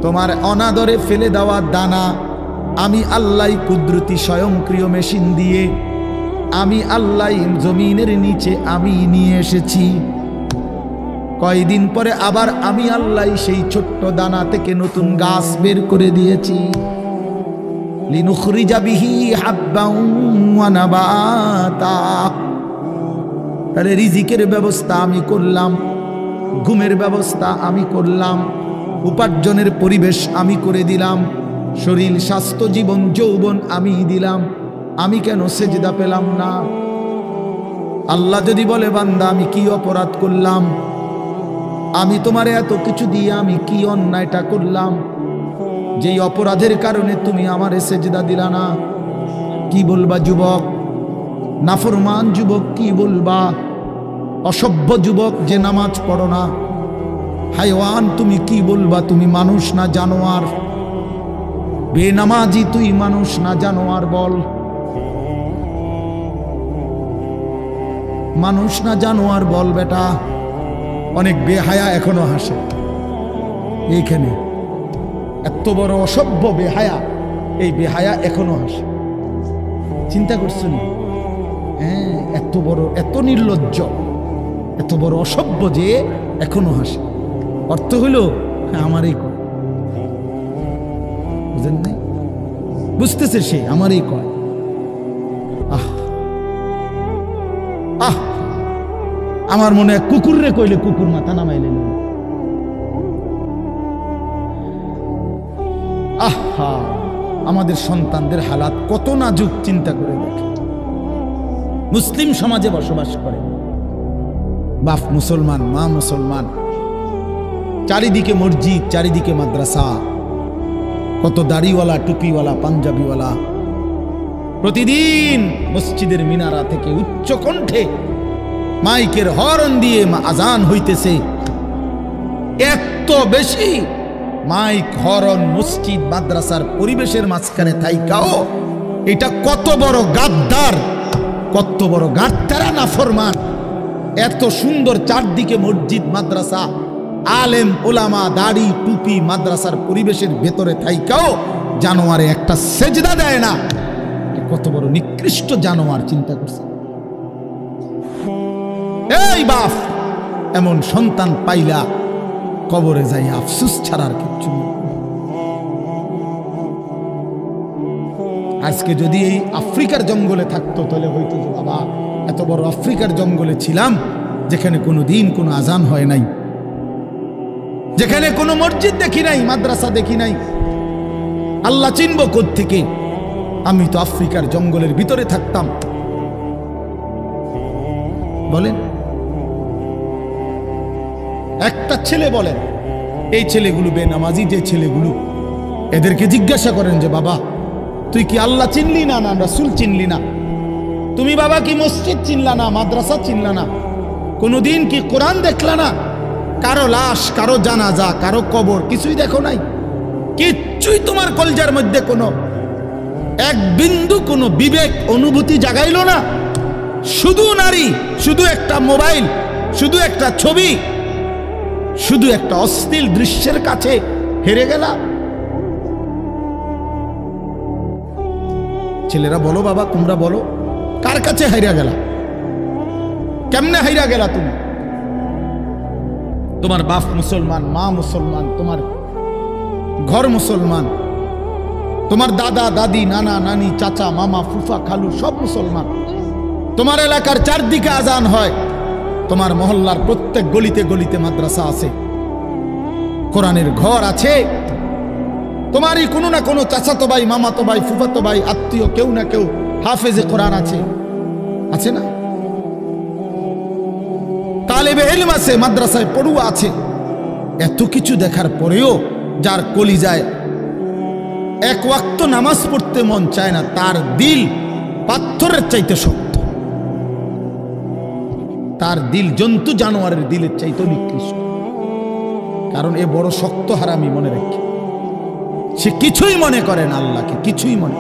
তোমার অনাদরে ফেলে দেওয়া দানা আমি আল্লাহ কুদরতি স্বয়ংক্রিয় মেশিন দিয়ে আমি আল্লাহ জমিনের নিচে আমি নিয়ে এসেছি। কয়দিন পরে আবার আমি আল্লাহ সেই ছোট্ট দানা থেকে নতুন গাছ বের করে দিয়েছি। লিনুখরিজা বিহি হাব্বান ওয়া নাবাতা, তাহলে রিজিকের ব্যবস্থা আমি করলাম, ঘুমের ব্যবস্থা আমি করলাম, উপার্জনের পরিবেশ আমি করে দিলাম, শরীর স্বাস্থ্য জীবন যৌবন আমি দিলাম। আমি কেন সেজদা পেলাম না? আল্লাহ যদি বলে বান্দা আমি কি অপরাধ করলাম, আমি তোমারে এত কিছু দিয়ে আমি কি অন্যায়টা করলাম যেই অপরাধের কারণে তুমি আমারে সেজদা দিলা না? কি বলবা যুবক? নাফরমান যুবক কি বলবা? অসভ্য যুবক যে নামাজ পড়ো না, হাইওয়ান তুমি কি বলবা? তুমি মানুষ না জানোয়ার? বেনামাজি তুই মানুষ না জানোয়ার? বল, মানুষ না জানোয়ার? বল বেটা। অনেক বেহায়া এখনো হাসে এইখানে, এত বড় অসভ্য বেহায়া, এই বেহায়া এখনো হাসে। চিন্তা করছো নি? হ্যাঁ, এত বড়, এত নির্লজ্জ, এত বড় অসভ্য যে এখনো হাসে। অর্থ হইল আমারই কয়, বুঝেন নাই? বুঝতেছে সে আমারই কয়। আহ আহ, আমার মনে হয় কুকুর রে কইলে কুকুর মাথা নামাইলে। আহা, আমাদের সন্তানদের হালাত কত নাজুক, চিন্তা করে দেখে। মুসলিম সমাজে বসবাস করে, বাপ মুসলমান, মা মুসলমান, চারিদিকে মসজিদ, চারিদিকে মাদ্রাসা, কত দাড়িওয়ালা, টুপিওয়ালা, পাঞ্জাবিওয়ালা। প্রতিদিন মসজিদের মিনারা থেকে উচ্চ কণ্ঠে মাইকের হর্ন দিয়ে আজান হইতেছে। এত বেশি মাইক, হর্ন, মসজিদ, মাদ্রাসার পরিবেশের মাঝখানে থাইকাও এটা কত বড় গাদ্দার, কত বড় গাদ্দারা নাফরমান। এত সুন্দর চারদিকে মসজিদ, মাদ্রাসা, আলেম ওলামা, দাড়ি, টুপি, মাদ্রাসার পরিবেশের ভেতরে থাইকাও জানোয়ারে একটা সেজদা দেয় না। কত বড় নিকৃষ্ট জানোয়ার, চিন্তা করছে। এই বাপ, এমন সন্তান পাইলা কবরে যাই আফসোস ছাড়ার কিচ্ছু নেই। আজকে যদি এই আফ্রিকার জঙ্গলে থাকতো তাহলে হয়তো যে বাবা এত বড় আফ্রিকার জঙ্গলে ছিলাম যেখানে কোনো দিন কোনো আজান হয় নাই, যেখানে কোনো মসজিদ দেখি নাই, মাদ্রাসা দেখি নাই, আল্লাহ চিনব কোত্থেকে? আমি তো আফ্রিকার জঙ্গলের ভিতরে থাকতাম। বলেন, একটা ছেলে বলেন, এই ছেলেগুলো বেনামাজি যে ছেলেগুলো, এদেরকে জিজ্ঞাসা করেন যে বাবা তুই কি আল্লাহ চিনলি না, না রাসূল চিনলি না? তুমি বাবা কি মসজিদ চিনলা না, মাদ্রাসা চিনলা না? কোনোদিন কি কোরআন দেখলা না? কারো লাশ, কারো জানাজা, কারো কবর কিছুই দেখো নাই? কিচ্ছুই তোমার কলজার মধ্যে কোনো এক বিন্দু কোনো বিবেক অনুভূতি জাগাইলো না? শুধু নারী, শুধু একটা মোবাইল, শুধু একটা ছবি, শুধু একটা অশ্লীল দৃশ্যের কাছে হেরে গেলা। ছেলেরা বলো বাবা, তোমরা বলো, কার কাছে হাইরা গেলা? কেমনে হাইরা গেলা তুমি? তোমার বাপ মুসলমান, মা মুসলমান, তোমার ঘর মুসলমান, তোমার দাদা দাদি, নানা নানি, চাচা মামা, ফুফা খালু সব মুসলমান। তোমার এলাকার চারদিকে আজান হয়, তোমার মহল্লার প্রত্যেক গলিতে গলিতে মাদ্রাসা আছে। কোরআনের ঘর আছে, তোমারই কোনো না কোনো চাচাতো ভাই, মামাতো ভাই, ফুফাতো ভাই, আত্মীয় কেউ না কেউ হাফেজে কোরআন আছে, আছে না? তালেবে ইলম আছে, মাদ্রাসায় পড়ুয়া আছে। এত কিছু দেখার পরেও যার কলিজায় এক ওয়াক্ত নামাজ পড়তে মন চায় না, তার দিল পাথরের চাইতে শক্ত, তার দিল জন্তু জানোয়ারের দিলের চাইতে নিকৃষ্ট। কারণ এ বড় শক্ত হারামি, মনে রাখি। সে কিছুই মনে করে না আল্লাহকে, কিছুই মনে।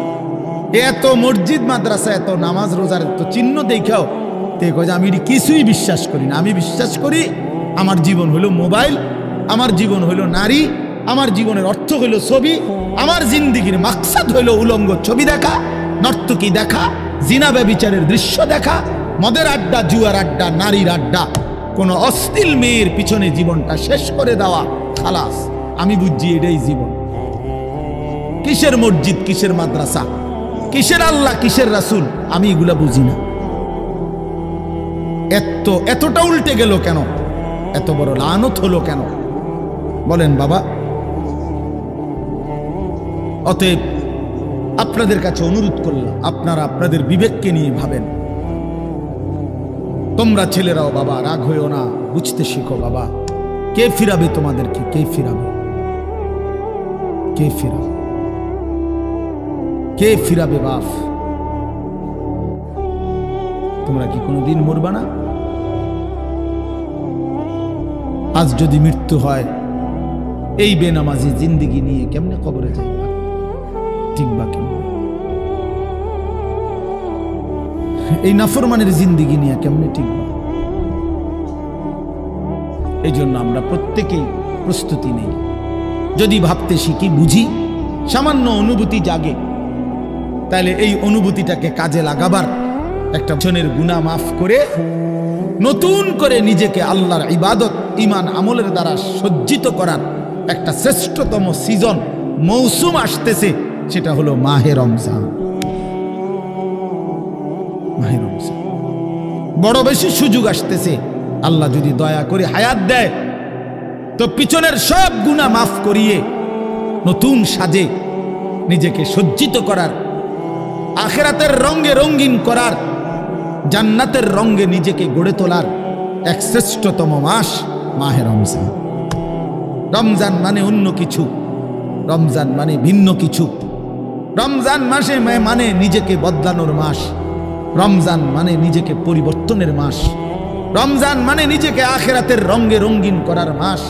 এত মসজিদ মাদ্রাসা, এত নামাজ রোজার এত চিহ্ন দেখাও আমি কিছুই বিশ্বাস করি না। আমি বিশ্বাস করি আমার জীবন হলো মোবাইল, আমার জীবন হলো নারী, আমার জীবনের অর্থ হলো ছবি, আমার জিন্দিগির মাকসাদ হলো উলঙ্গ ছবি দেখা, নর্তকী দেখা, জিনা ব্যভিচারের দৃশ্য দেখা, মদের আড্ডা, জুয়ার আড্ডা, নারীর আড্ডা, কোন অশ্লীল মেয়ের পিছনে জীবনটা শেষ করে দেওয়া। খালাস, আমি বুঝছি এটাই জীবন। কিসের মসজিদ, কিসের মাদ্রাসা, কিসের আল্লাহ, কিসের রাসূল, আমি এগুলা বুঝি না। এতটা উল্টে গেল কেন? এত বড় লানত হলো কেন বলেন বাবা? অতএব আপনাদের কাছে অনুরোধ করলাম, আপনারা আপনাদের বিবেককে নিয়ে ভাবেন। তোমরা ছেলেরাও বাবা রাগ হইও না, বুঝতে শিখো বাবা। কে ফিরাবে তোমাদেরকে? কে ফিরাবে? কে ফিরাবে? কে ফিরাবে বাপ? তোমরা কি কোনোদিন মরবা না? আজ যদি মৃত্যু হয়, এই বেনামাজি জিন্দিগি নিয়ে কেমনে কবরে যাইবা? ঠিকবা কেমন? এই নাফরমানের জিন্দিগি নিয়ে কেমনে ঠিকবা? এই জন্য আমরা প্রত্যেকেই প্রস্তুতি নেই। যদি ভাবতে শিখি, বুঝি, সামান্য অনুভূতি জাগে, তাহলে এই অনুভূতিটাকে কাজে লাগাবার, একটা জনের গুনাহ মাফ করে নতুন করে নিজেকে আল্লাহর ইবাদত, ঈমান, আমলের দ্বারা সজ্জিত করার একটা শ্রেষ্ঠতম সিজন, মৌসুম আসতেছে। সেটা হলো মাহে রমজান। মাহে রমজান বড় বেশি সুযোগ আসতেছে। আল্লাহ যদি দয়া করে হায়াত দেয়, তো পিছনের সব গুনাহ মাফ করিয়ে নতুন সাজে নিজেকে সজ্জিত করার, আখিরাতের রঙে রঙিন করার, জান্নাতের রঙে নিজেকে গড়ে তোলার এক শ্রেষ্ঠতম মাস মাহে রমজান। রমজান মানে অন্য কিছু, রমজান মানে ভিন্ন কিছু। রমজান মাসে মানে নিজেকে বদলানোর মাস, রমজান মানে নিজেকে পরিবর্তনের মাস, রমজান মানে নিজেকে আখিরাতের রঙে রঙিন করার মাস,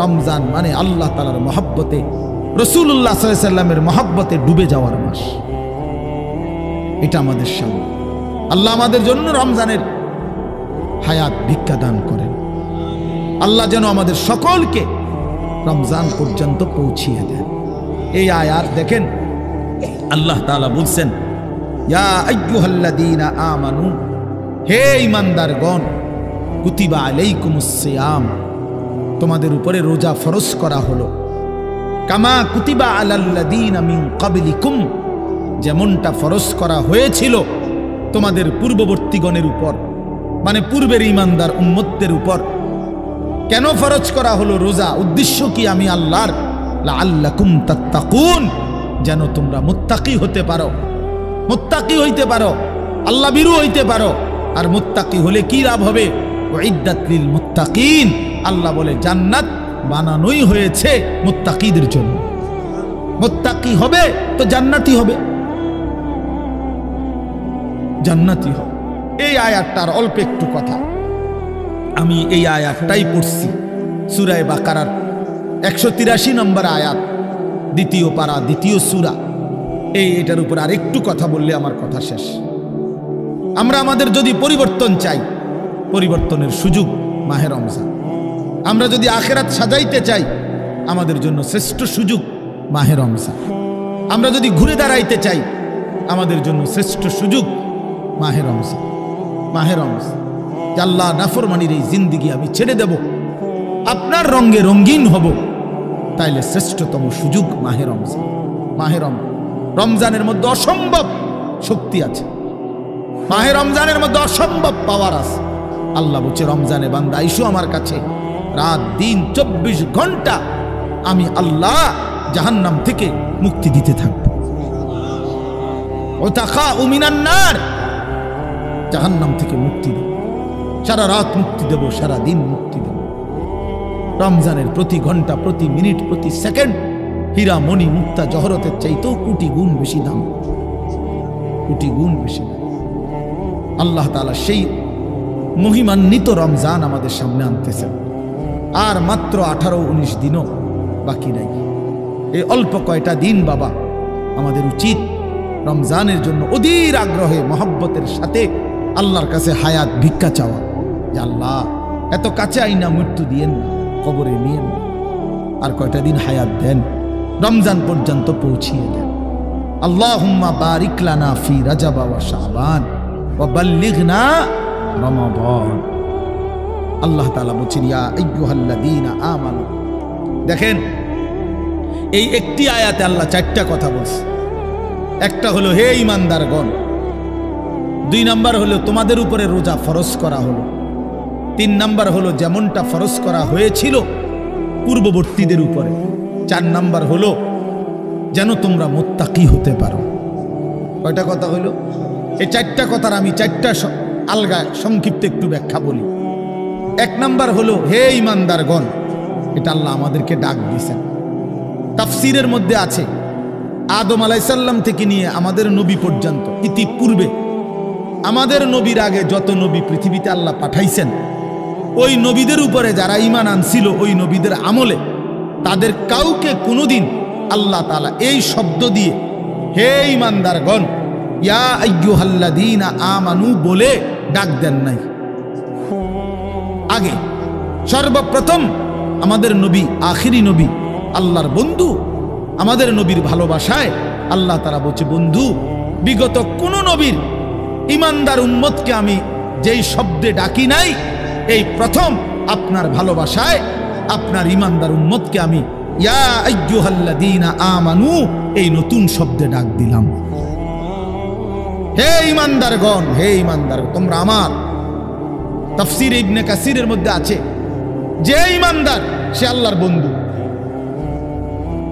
রমজান মানে আল্লাহ তাআলার মহব্বতে, রাসূলুল্লাহ সাল্লাল্লাহু আলাইহি ওয়াসাল্লামের মহব্বতে ডুবে যাওয়ার মাস। এটা আমাদের সামনে। আল্লাহ আমাদের জন্য রমজানের হায়াত ভিক্ষা দান করেন। আল্লাহ যেন আমাদের সকলকে রমজান পর্যন্ত পৌঁছিয়ে দেন। এই আয়াত দেখেন, আল্লাহ তাআলা বলছেন, ইয়া আইয়ুহাল্লাযীনা আমানু, হে ঈমানদারগণ, কুতিবা আলাইকুমুস সিয়াম, তোমাদের উপরে রোজা ফরজ করা হলো, কামা কুতিবা আলাল্লাযীনা মিন ক্বাবলিকুম, যেমনটা ফরজ করা হয়েছিল তোমাদের পূর্ববর্তীগণের উপর, মানে পূর্বের ঈমানদার উম্মতদের উপর। কেন ফরজ করা হলো রোজা? উদ্দেশ্য কি? আমি আল্লাহর, লাআল্লাকুম তাত্তাকুন, যেন তোমরা মুত্তাকি হতে পারো, মুত্তাকি হইতে পারো, আল্লাহ ভীরু হইতে পারো। আর মুত্তাকি হলে কি লাভ হবে? উইদ্দাত লিল মুত্তাকিন, আল্লাহ বলে জান্নাত বানানোই হয়েছে মুত্তাকিদের জন্য। মুত্তাকি হবে তো জান্নাতি হবে, জান্নাতি হবে। এই আয়াতটার অল্প একটু কথা, আমি এই আয়াতটাই পড়ছি, সূরা বাকারার 183 নম্বর আয়াত, দ্বিতীয় পারা, দ্বিতীয় সূরা। এটার উপর আর একটু কথা বললে আমার কথা শেষ। আমরা আমাদের যদি পরিবর্তন চাই, পরিবর্তনের সুযোগ মাহে রমজান। আমরা যদি আখিরাত সাজাইতে চাই, আমাদের জন্য শ্রেষ্ঠ সুযোগ মাহে রমজান। আমরা যদি ঘুরে দাঁড়াইতে চাই, আমাদের জন্য শ্রেষ্ঠ সুযোগ মাহে রমজান। মাহে রমজান, আল্লাহ নাফরমানির এই জিন্দিগি আমি ছেড়ে দেব, আপনার রঙে রঙিন হব, তাইলে শ্রেষ্ঠতম সুযোগ মাহে রমজান। মাহে রমজানের মধ্যে অসম্ভব শক্তি আছে, মাহে রমজানের মধ্যে অসম্ভব পাওয়ার আছে। আল্লাহ বলছে, রমজানে বান্দা আইসো আমার কাছে, রাত দিন 24 ঘন্টা আমি আল্লাহ জাহান্নাম থেকে মুক্তি দিতে থাকব। ও তাকা উমিনান নার, জাহান্নাম থেকে মুক্তি দেব, সারা রাত মুক্তি দেব, সারা দিন মুক্তি দেব। রমজানের প্রতি ঘন্টা, প্রতি মিনিট, প্রতি সেকেন্ড হীরা মণি মুক্তা জহরতের চাইতেও কোটি গুণ বেশি দাম, কোটি গুণ বেশি দাম। আল্লাহ তাআলা সেই মহিমান্বিত রমজান আমাদের সামনে আনতেছেন। আর মাত্র 18-19 দিনও বাকি নাই। এই অল্প কয়টা দিন বাবা, আমাদের উচিত রমজানের জন্য অধীর আগ্রহে মহব্বতের সাথে আল্লাহর কাছে হায়াত ভিক্ষা চাওয়া, যে আল্লাহ এত কাছে আইনা মৃত্যু দিয়েন না, কবরে নিয়েন না, আর কয়টা দিন হায়াত দেন, রমজান পর্যন্ত পৌঁছিয়ে দেন। আল্লাহুম্মা বারিক লানা ফি রাজাব ওয়া শাবান ওয়া বাল্লিগনা রমাদান। আল্লাহ তাআলা বলেন, ইয়া আইয়ুহাল্লাযীনা আমানু। দেখেন এই একটি আয়াতে আল্লাহ 4টা কথা বলছে। একটা হলো হে ঈমানদারগণ, 2 নাম্বার হলো তোমাদের উপরে রোজা ফরজ করা হলো, 3 নাম্বার হলো যেমনটা ফরজ করা হয়েছিল পূর্ববর্তীদের উপরে, 4 নাম্বার হলো যেন তোমরা মুত্তাকি হতে পারো। কয়টা কথা হলো? এই 4টা কথার আমি 4টা আলগা সংক্ষিপ্ত একটু ব্যাখ্যা বলি। 1 নাম্বার হলো হে ঈমানদারগণ, এটা আল্লাহ আমাদেরকে ডাক দিয়েছেন। তাফসীরের মধ্যে আছে আদম আলাইহিস সালাম থেকে নিয়ে আমাদের নবী পর্যন্ত, ইতিপূর্বে আমাদের নবীর আগে যত নবী পৃথিবীতে আল্লাহ পাঠাইছেন, ওই নবীদের উপরে যারা ঈমান আনছিল, ওই নবীদের আমলে তাদের কাউকে কোনোদিন আল্লাহ তাআলা এই শব্দ দিয়ে হে ঈমানদারগণ, ইয়া আইয়ুহাল্লাযীনা আমানু বলে ডাক দেন নাই। আগে সর্বপ্রথম আমাদের নবী, আখিরি নবী, আল্লাহর বন্ধু, আমাদের নবীর ভালোবাসায় আল্লাহ তাআলা বলছে, বন্ধু বিগত কোন নবীর ঈমানদার উম্মতকে আমি যেই শব্দে ডাকি নাই, এই প্রথম আপনার ভালোবাসায় আপনার ঈমানদার উম্মতকে আমি ইয়া আইয়ুহাল্লাযীনা আমানু এই নতুন শব্দে ডাক দিলাম। হে ঈমানদারগণ, হে ঈমানদার তোমরা আমার। তাফসীর ইবনে কাসিরের মধ্যে আছে, যে ঈমানদার সে আল্লাহর বন্ধু,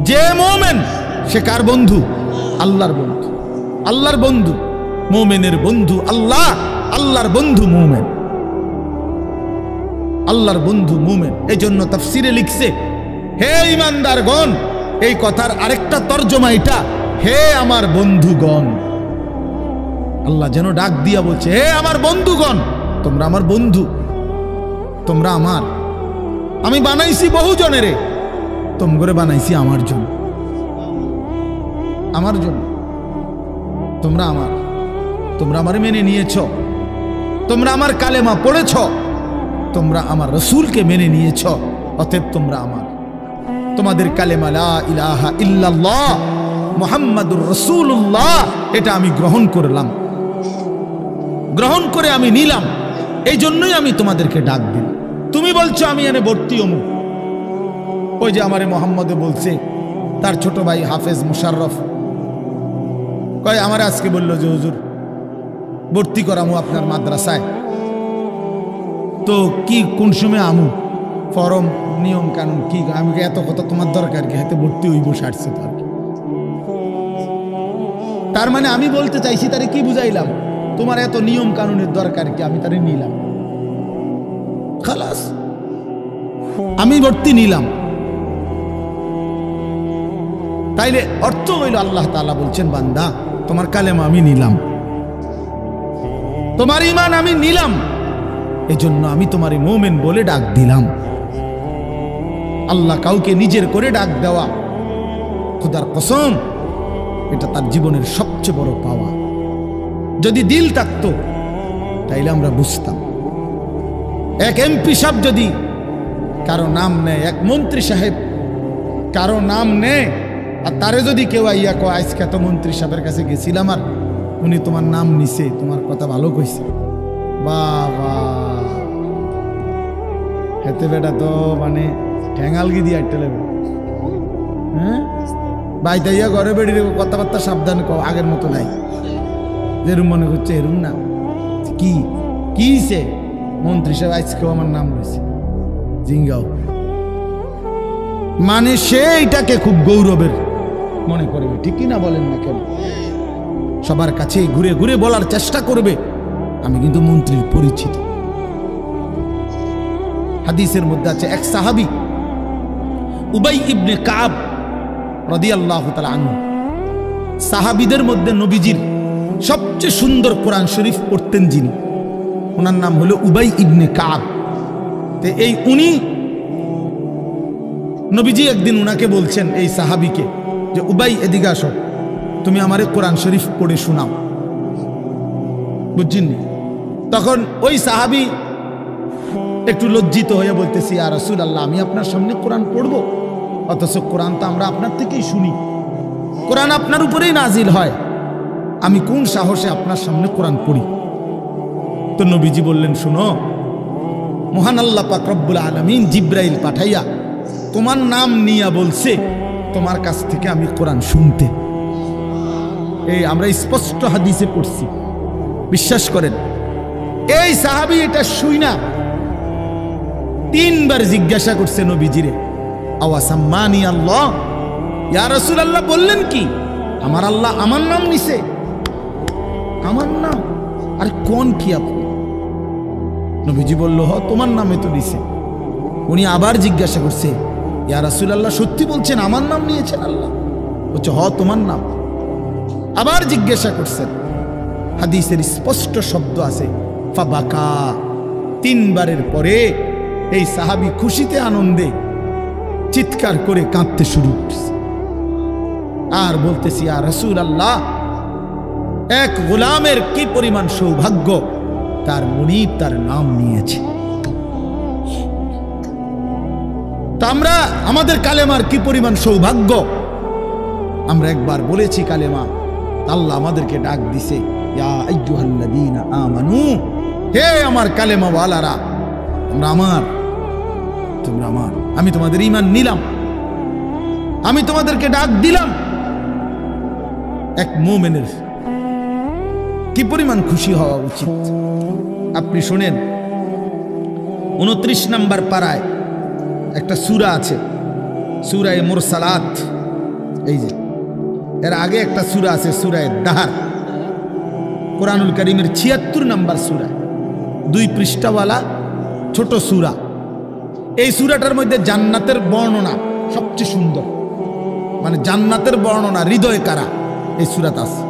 যে মুমিন সে কার বন্ধু? আল্লাহর বন্ধু। আল্লাহর বন্ধু, মুমিনের বন্ধু আল্লাহ, আল্লাহর বন্ধু মুমিন, আল্লাহর বন্ধু মুমিন। এই জন্য তাফসীরে লিখছে হে ঈমানদারগণ, এই কথার আরেকটা তর্জমা এটা, হে আমার বন্ধুগণ। আল্লাহ যেন ডাক দিয়া বলছে, হে আমার বন্ধুগণ, তোমরা আমার বন্ধু, তোমরা আমার। আমি বানাইছি বহু জনেরে, তোমরা বানাইছি আমার জন্য, আমার জন্য। তোমরা আমার, তোমরা আমার মেনে নিয়েছ, তোমরা আমার কালেমা পড়েছ, তোমরা আমার রাসূলকে মেনে নিয়েছ, অতএব তোমরা আমার। তোমাদের কালেমা লা ইলাহা ইল্লাল্লাহ মুহাম্মাদুর রাসূলুল্লাহ, এটা আমি গ্রহণ করলাম, গ্রহণ করে আমি নিলাম, এই জন্যই আমি তোমাদেরকে ডাক দিই। তুমি বলছো আমি এনে ভর্তি অমুক, ওই যে আমারে মোহাম্মদে বলছে তার ছোট ভাই হাফেজ মুশাররফ, কয় আমার আজকে বললো যে হুজুর ভর্তি করামু আপনার মাদ্রাসায়, তো কি কোন সময় আমু, ফরম নিয়ম কানুন কি? আমি এত কথা তোমার দরকার কি, হাতে ভর্তি হইব সারছে তো আর কি। তার মানে আমি বলতে চাইছি তারে কি বুঝাইলাম, তোমার এত নিয়ম কানুনের দরকার কি, আমি তারে নিলাম, খালাস আমি ভর্তি নিলাম। তাইলে অর্থ হইল আল্লাহ তাআলা বলছেন, বান্দা তোমার কালেমা আমি নিলাম, তোমার ঈমান আমি নিলাম, এজন্য আমি তোমারে মুমিন বলে ডাক দিলাম। আল্লাহ কাউকে নিজের করে ডাক দেওয়া, খোদার কসম, এটা তার জীবনের সবচেয়ে বড় পাওয়া। যদি দিল থাকতো তাইলে আমরা বুঝতাম। এক এমপি সাহেব যদি কারো নাম নেয়, এক মন্ত্রী সাহেব কারো নাম নেয়, আর তারে যদি কেউ আইয়া কয় আজকে তো মন্ত্রী সাহেবের কাছে গেছিলাম আর উনি তোমার নাম নিছে, তোমার কথা ভালো কইছে, বাবা হেতে বেটা তো মানে ঠ্যাঙালগি দিয়ে আটতে লাগবে। হ্যাঁ বাইতাইয়া ঘরে বেড়ি কথাবার্তা সাবধান কও, আগের মতো নাই, যেরুম মনে করছে এরুম না। কি কিছে মন্ত্রী সাহেব আজকেও আমার নাম রয়েছে, জিঙ্গাও মানে সে এটাকে খুব গৌরবের মনে করবে, ঠিক না বলেন না কেন? সবার কাছে ঘুরে ঘুরে বলার চেষ্টা করবে আমি কিন্তু মন্ত্রীর পরিচিত। হাদিসের মধ্যে আছে এক সাহাবী উবাই ইবনে কাব রাদিয়াল্লাহু তাআলা আনহু, সাহাবীদের মধ্যে নবীজির সবচেয়ে সুন্দর কোরআন শরীফ পড়তেন যিনি, ওনার নাম হলো উবাই ইবনে কাব। তো এই উনি নবীজি একদিন উনাকে বলছেন এই সাহাবীকে যে উবাই এদিকে আসো, তুমি আমারে কোরআন শরীফ পড়ে শোনাও। বুঝছেন? তখন ওই সাহাবী একটু লজ্জিত হয়ে বলতেছি, ইয়া রাসূলুল্লাহ, আমি আপনার সামনে কোরআন পড়বো? অথচ কোরআন তো আমরা আপনার থেকেই শুনি, কোরআন আপনার উপরেই নাজিল হয়, আমি কোন সাহসে আপনার সামনে কোরআন পড়ি? তো নবীজি বললেন, শুনো, মহান আল্লাহ পাক রব্বুল আলামিন জিব্রাইল পাঠাইয়া তোমার নাম নিয়া বলছে তোমার কাছ থেকে আমি কোরআন শুনতে। এই আমরা স্পষ্ট হাদিসে পড়ছি, বিশ্বাস করেন। এই সাহাবী এটা শুই না 3 বার জিজ্ঞাসা করছে নবীজিরে, আওয়াসাম্মানি আল্লাহ, ইয়া রাসূলুল্লাহ বললেন কি আমার আল্লাহ আমার নাম নিছে? আমার নাম? আর কোন কি আপনি? নবীজি বলল, হ তোমার নামে তো নিছে। উনি আবার জিজ্ঞাসা করছে, ইয়া রাসূলুল্লাহ সত্যি বলছেন আমার নাম নিয়েছেন আল্লাহ? বলছে, হ তোমার নাম। আবার জিজ্ঞাসা করছেন, হাদিসের স্পষ্ট শব্দ আছে ফাবাকা। 3 বারের পরে এই সাহাবী খুশিতে আনন্দে চিৎকার করে কাঁদতে শুরু করছে আর বলতেছি, ইয়া রাসূলুল্লাহ, এক গোলামের কি পরিমাণ সৌভাগ্য, তার মুনিব তার নাম নিয়েছে। তা আমরা আমাদের কালেমার কি পরিমাণ সৌভাগ্য, আমরা একবার বলেছি কালেমা, আল্লাহ আমাদেরকে ডাক দিছে, ইয়া আইয়ুহাল্লাযীনা আমানু, হে আমার কালেমা ওয়ালারা, তোমরা আমার, তোমরা আমার, আমি তোমাদের ঈমান নিলাম, আমি তোমাদেরকে ডাক দিলাম। এক মুমিনের কি পরিমাণ খুশি হওয়া উচিত আপনি শুনেন। 29 নম্বর পারায় একটা সূরা আছে, সূরা মুরসালাত। এই যে এর আগে একটা সূরা আছে, সূরা দাহার, কোরআনুল কারীমের 76 নম্বর সূরা, 2 পৃষ্ঠাওয়ালা ছোট সূরা। এই সূরাটার মধ্যে জান্নাতের বর্ণনা সবচেয়ে সুন্দর, মানে জান্নাতের বর্ণনা হৃদয় কারা এই সূরাতে আছে।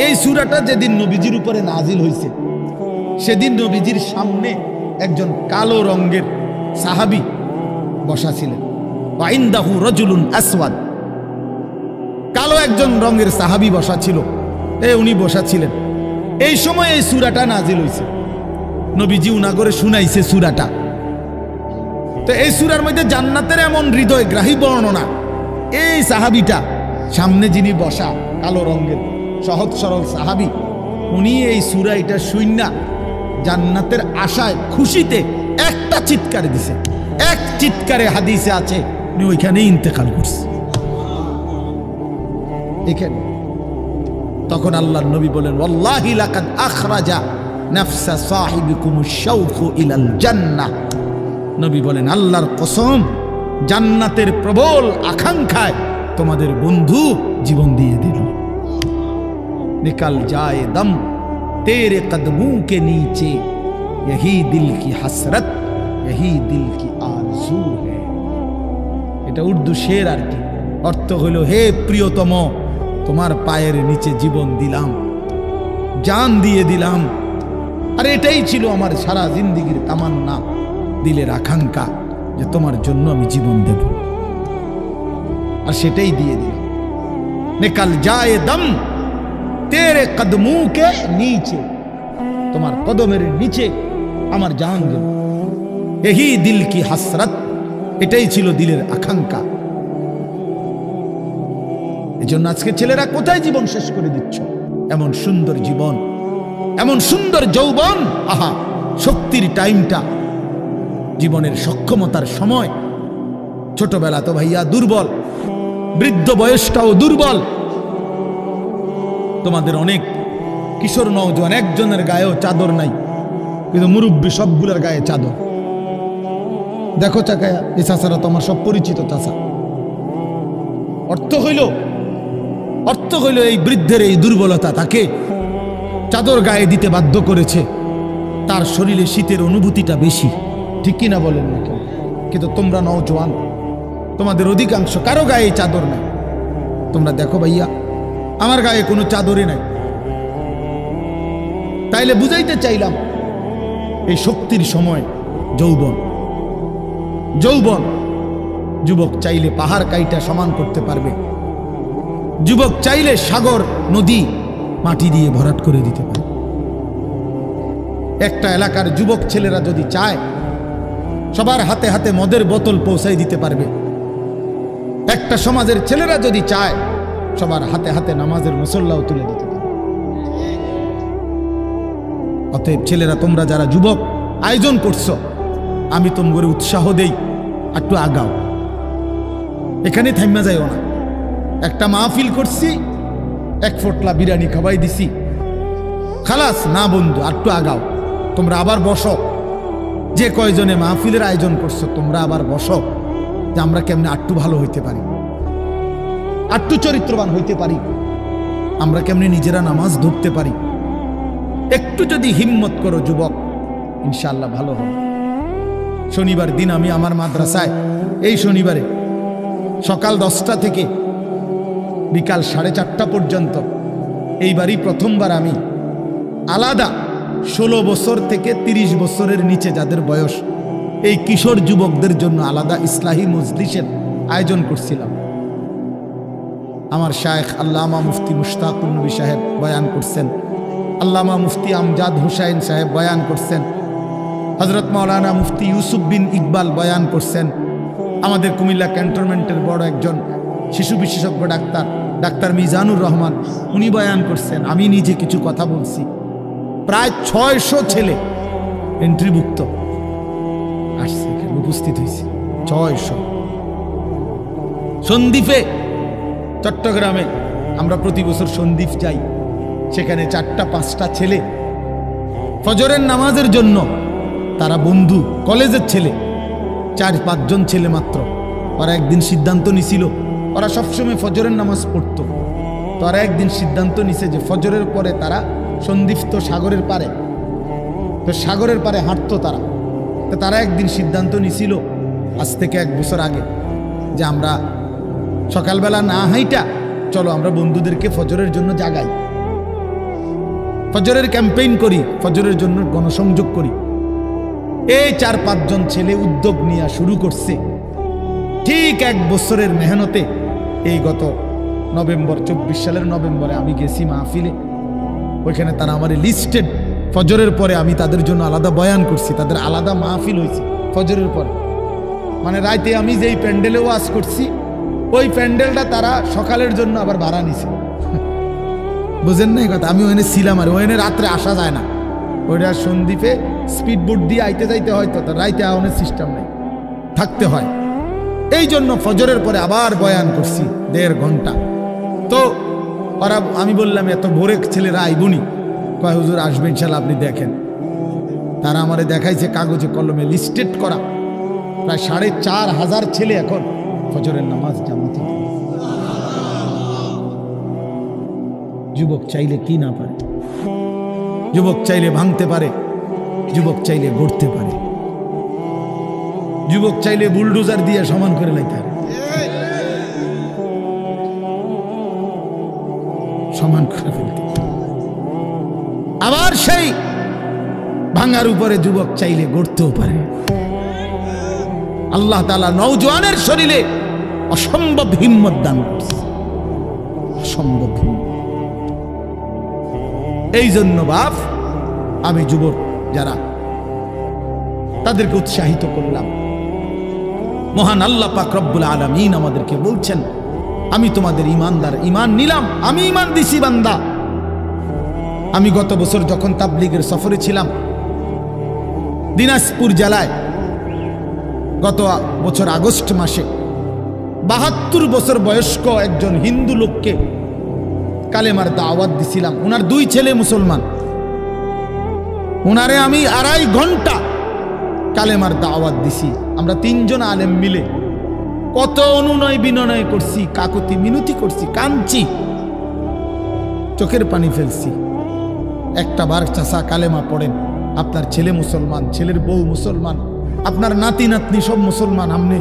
এই সূরাটা যেদিন নবীজির উপরে নাজিল হয়েছে, সেদিন নবীজির সামনে একজন কালো রঙের সাহাবী বসা ছিলেন। ওয়াইন্দাহু রাজুলুন আসওয়াদ, কালো একজন রঙের সাহাবী বসা ছিল, উনি বসা ছিলেন। এই সময় এই সূরাটা নাজিল হয়েছে, নবীজি উনাগরে শুনাইছে সূরাটা। তো এই সূরার মধ্যে জান্নাতের এমন হৃদয়গ্রাহী বর্ণনা। এই সাহাবীটা সামনে যিনি বসা কালো রঙের সহজ সরল সাহাবী, উনি এই সূরা এটা শুইনা জান্নাতের আশায় খুশিতে একটা চিৎকার দিছে, এক চিৎকারে হাদিসে আছে উনি ওইখানে ইন্তেকাল করছে। এখানে তখন আল্লাহর নবী বলেন, ওয়াল্লাহি লাকাদ আখরাজা নাফসা সাহিবিকুমুশ শাওকু ইলাল জান্নাহ। নবী বলেন, আল্লাহর কসম, জান্নাতের প্রবল আকাঙ্ক্ষায় তোমাদের বন্ধু জীবন দিয়ে দিল। निकल जाए दम तेरे कदमों के नीचे, यही दिल की हसरत, यही दिल की आरज़ू है। এটা উর্দু শের আর কি, অর্থ হলো, হে প্রিয়তম, তোমার পায়ের নিচে জীবন দিলাম, জান দিয়ে দিলাম। আর এটাই ছিল আমার সারা জিন্দেগীর তামান্না, দিলের আকাঙ্ক্ষা, যে তোমার জন্য আমি জীবন দেব। আর সেটাই দিয়ে দিলাম। নিকল যায় দম তেরে কদমোं के नीचे, তোমার কদমের নিচে আমার জান গেল। यही दिल की हसरत, এটাই ছিল দিলের আকাঙ্ক্ষা। এজন্য আজকে ছেলেরা কোথায় জীবন শেষ করে দিচ্ছ? এমন সুন্দর জীবন, এমন সুন্দর যৌবন, আহা, শক্তির টাইমটা, জীবনের সক্ষমতার সময়। ছোটবেলা তো ভাইয়া দুর্বল, বৃদ্ধ বয়সটাও দুর্বল। তোমাদের অনেক কিশোর নওজোয়ান একজনের গায়েও চাদর নাই, কিন্তু মুরব্বী সবগুলোর গায়ে চাদর। দেখো চাকায়া, এই চাচারা তো আমার সব পরিচিত চাচা। অর্থ হইল এই বৃদ্ধের এই দুর্বলতা তাকে চাদর গায়ে দিতে বাধ্য করেছে। তার শরীরে শীতের অনুভূতিটা বেশি, ঠিক কিনা বলেন না কেউ? কিন্তু তোমরা নওজোয়ান, তোমাদের অধিকাংশ কারো গায়ে চাদর নাই। তোমরা দেখো ভাইয়া, আমার গায়ে কোনো চাদরই নাই। তাইলে বুঝাইতে চাইলাম এই শক্তির সময় যৌবন। যুবক চাইলে পাহাড় কাইটা সমান করতে পারবে। যুবক চাইলে সাগর নদী মাটি দিয়ে ভরাট করে দিতে পারে। একটা এলাকার যুবক ছেলেরা যদি চায়, সবার হাতে হাতে মদের বোতল পৌঁছাই দিতে পারবে। একটা সমাজের ছেলেরা যদি চায়, সবার হাতে হাতে নামাজের মুসল্লাও তুলে দিতে পারবে। অতএব ছেলেরা, তোমরা যারা যুবক আয়োজন করছো, আমি তোমাদের উৎসাহ দেই, একটু আগাও, এখানে থাইমা যাইও না। একটা মাহফিল করছি, এক ফোটলা বিরিয়ানি খাওয়াই দিছি, খালাস না বন্ধু, একটু আগাও। তোমরা আবার বসো, যে কয়জনে মাহফিলের আয়োজন করছো তোমরা আবার বসো, যে আমরা কেমনে আটটু ভালো হইতে পারি, আটটু চরিত্রবান হইতে পারি, আমরা কেমনে নিজেরা নামাজ ধরতে পারি। একটু যদি হিম্মত করো যুবক, ইনশাআল্লাহ ভালো হবে। শনিবার দিন আমি আমার মাদ্রাসায় এই শনিবারে সকাল 10টা থেকে বিকাল 4:30 পর্যন্ত, এইবারই প্রথমবার আমি আলাদা 16 বছর থেকে 30 বছরের নিচে যাদের বয়স, এই কিশোর যুবকদের জন্য আলাদা ইসলাহি মজলিসের আয়োজন করছিলাম। আমার শায়েখ আল্লামা মুফতি মুশতাকুর নবী সাহেব বয়ান করছেন, আল্লামা মুফতি আমজাদ হুসাইন সাহেব বয়ান করছেন, হযরত মাওলানা মুফতি ইউসুফ বিন ইকবাল বয়ান করছেন, আমাদের কুমিল্লা ক্যান্টনমেন্টের বড় একজন শিশু বিশেষজ্ঞ ডাক্তার মিজানুর রহমান উনি বয়ান করছেন, আমি নিজে কিছু কথা বলছি। প্রায় 600 ছেলে এন্ট্রিভুক্ত আসছে, উপস্থিত হয়েছে 600। সন্দ্বীপে, চট্টগ্রামে আমরা প্রতি বছর সন্দ্বীপ যাই, সেখানে 4টা-5টা ছেলে ফজরের নামাজের জন্য, তারা বন্ধু কলেজের ছেলে, 4-5 জন ছেলে মাত্র। ওরা একদিন সিদ্ধান্ত নিছিল, ওরা সবসময় ফজরের নামাজ পড়তো, তো ওরা একদিন সিদ্ধান্ত নিছে যে ফজরের পরে তারা সন্দ্বীপ তো সাগরের পারে, তো সাগরের পারে হাঁটতো তারা। তো তারা একদিন সিদ্ধান্ত নিছিল আজ থেকে 1 বছর আগে, যে আমরা সকালবেলা না হাইটা চলো আমরা বন্ধুদেরকে ফজরের জন্য জাগাই, ফজরের ক্যাম্পেইন করি, ফজরের জন্য গণসংযোগ করি। এই 4-5 জন ছেলে উদ্যোগ নিয়ে শুরু করছে। ঠিক 1 বছরের মেহনতে এই গত নভেম্বর, 24 সালের নভেম্বরে আমি গেছি মাহফিলে, ওইখানে তারা আমার লিস্টেড। ফজরের পরে আমি তাদের জন্য আলাদা বয়ান করছি, তাদের আলাদা মাহফিল হয়েছে ফজরের পরে। মানে রাতে আমি যেই প্যান্ডেলে ওয়াজ করছি, ওই প্যান্ডেলটা তারা সকালের জন্য আবার ভাড়া নিছে। বুঝেন না এই কথা? আমি ওখানে ছিলাম, আর ওখানে রাত্রে আসা যায় না, ওইটা সন্দ্বীপে স্পিড বোট দিয়ে আইতে যাইতে হয়, তো রাইতে আওয়ানোর সিস্টেম নেই, থাকতে হয়। এই জন্য ফজরের পরে আবার বয়ান করছি 1.5 ঘন্টা। তো ওরা, আমি বললাম এত ভোরে ছেলেরা আইবনি, কয় হুজুর আসবে ইনশাল্লাহ, আপনি দেখেন। তারা আমারে দেখাইছে কাগজে কলমে লিস্টেড করা প্রায় 4,500 ছেলে এখন ফজরের নামাজ জামাতে। যুবক চাইলে কি না পারে, যুবক চাইলে ভাঙতে পারে, যুবক চাইলে গড়তে পারে, যুবক চাইলে বুলডোজার দিয়ে সমান করে লাইতে পারে, সমান করে ফেলতে। আবার সেই ভাঙার উপরে যুবক চাইলে গড়তেও পারে। আল্লাহ তাআলা নওজোয়ানের শরীরে অসম্ভব হিম্মত দান করছে, অসম্ভব হিম্মত। এই জন্য বাপ, আমি যুবক যারা, তাদেরকে উৎসাহিত করলাম। মহান আল্লাহ পাক রব্বুল আলামিন আমাদেরকে বলছেন, আমি তোমাদের ইমানদার, ইমান নিলাম, আমি ইমান দিছি বান্দা। আমি গত বছর যখন তাবলীগের সফরে ছিলাম দিনাজপুর জেলায়, গত বছর আগস্ট মাসে 72 বছর বয়স্ক একজন হিন্দু লোককে কালেমার দাওয়াত দিছিলাম। ওনার 2 ছেলে মুসলমান। ওনারে আমি 2.5 ঘন্টা কালেমার দাওয়াত দিছি। আমরা 3 জন আলেম মিলে কত অনুনয় বিনয় করছি, কাকুতি মিনতি করছি, কাঁদছি, চোখের পানি ফেলছি। একটা বার চাচা কালেমা পড়েন, আপনার ছেলে মুসলমান, ছেলের বউ মুসলমান, আপনার নাতি নাতনি সব মুসলমান, আপনি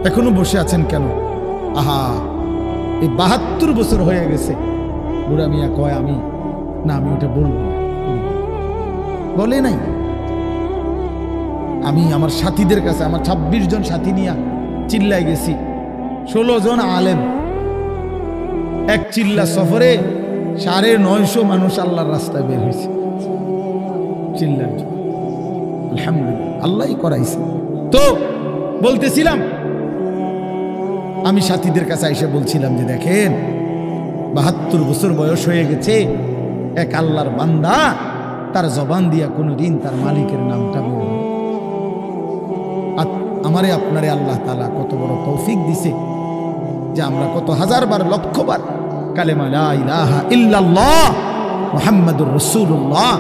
এখনো বসে আছেন কেন? আহা, এই 72 বছর হয়ে গেছে। বুড়া মিয়া কয় আমি ওটা বলবো না, বলে নাই। আমি আমার সাথীদের কাছে, আমার 26 জন সাথী নিয়ে চিল্লায় গেছি, 16 জন আলেম, এক চিল্লা সফরে 950 মানুষ আল্লাহর রাস্তায় বের হয়েছে চিল্লার জন্য। আলহামদুলিল্লাহ, আল্লাহই করাইছে। তো বলতেছিলাম, আমি সাথীদের কাছে এসে বলছিলাম যে দেখেন 72 বছর বয়স হয়ে গেছে, এক আল্লাহর বান্দা তার জবান দিয়া কোনোদিন তার মালিকের নামটা বলবে। আমারে আপনারে আল্লাহ তাআলা কত বড় তৌফিক দিছে যে আমরা কত হাজারবার লক্ষবার কালেমা লা ইলাহা ইল্লাল্লাহ মুহাম্মাদুর রাসূলুল্লাহ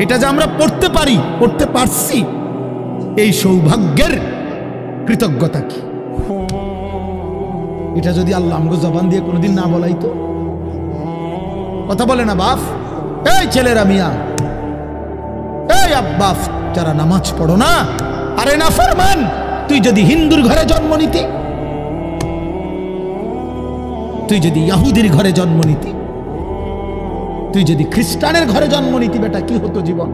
এটা যে আমরা পড়তে পারি, পড়তে পারছি, এই সৌভাগ্যের কৃতজ্ঞতা কি? এটা যদি আল্লাহ আমগো জবান দিয়ে কোনোদিন না বলাইতো। কথা বলে না বাপ, এই ছেলেরা মিয়া, এই আব্বা, যারা নামাজ পড়ো না, আরে না ফরমান, তুই যদি হিন্দুর ঘরে জন্ম নিতি, তুই যদি ইহুদির ঘরে জন্ম নিতি, তুই যদি খ্রিস্টানের ঘরে জন্ম নিতি, বেটা কি হতো জীবন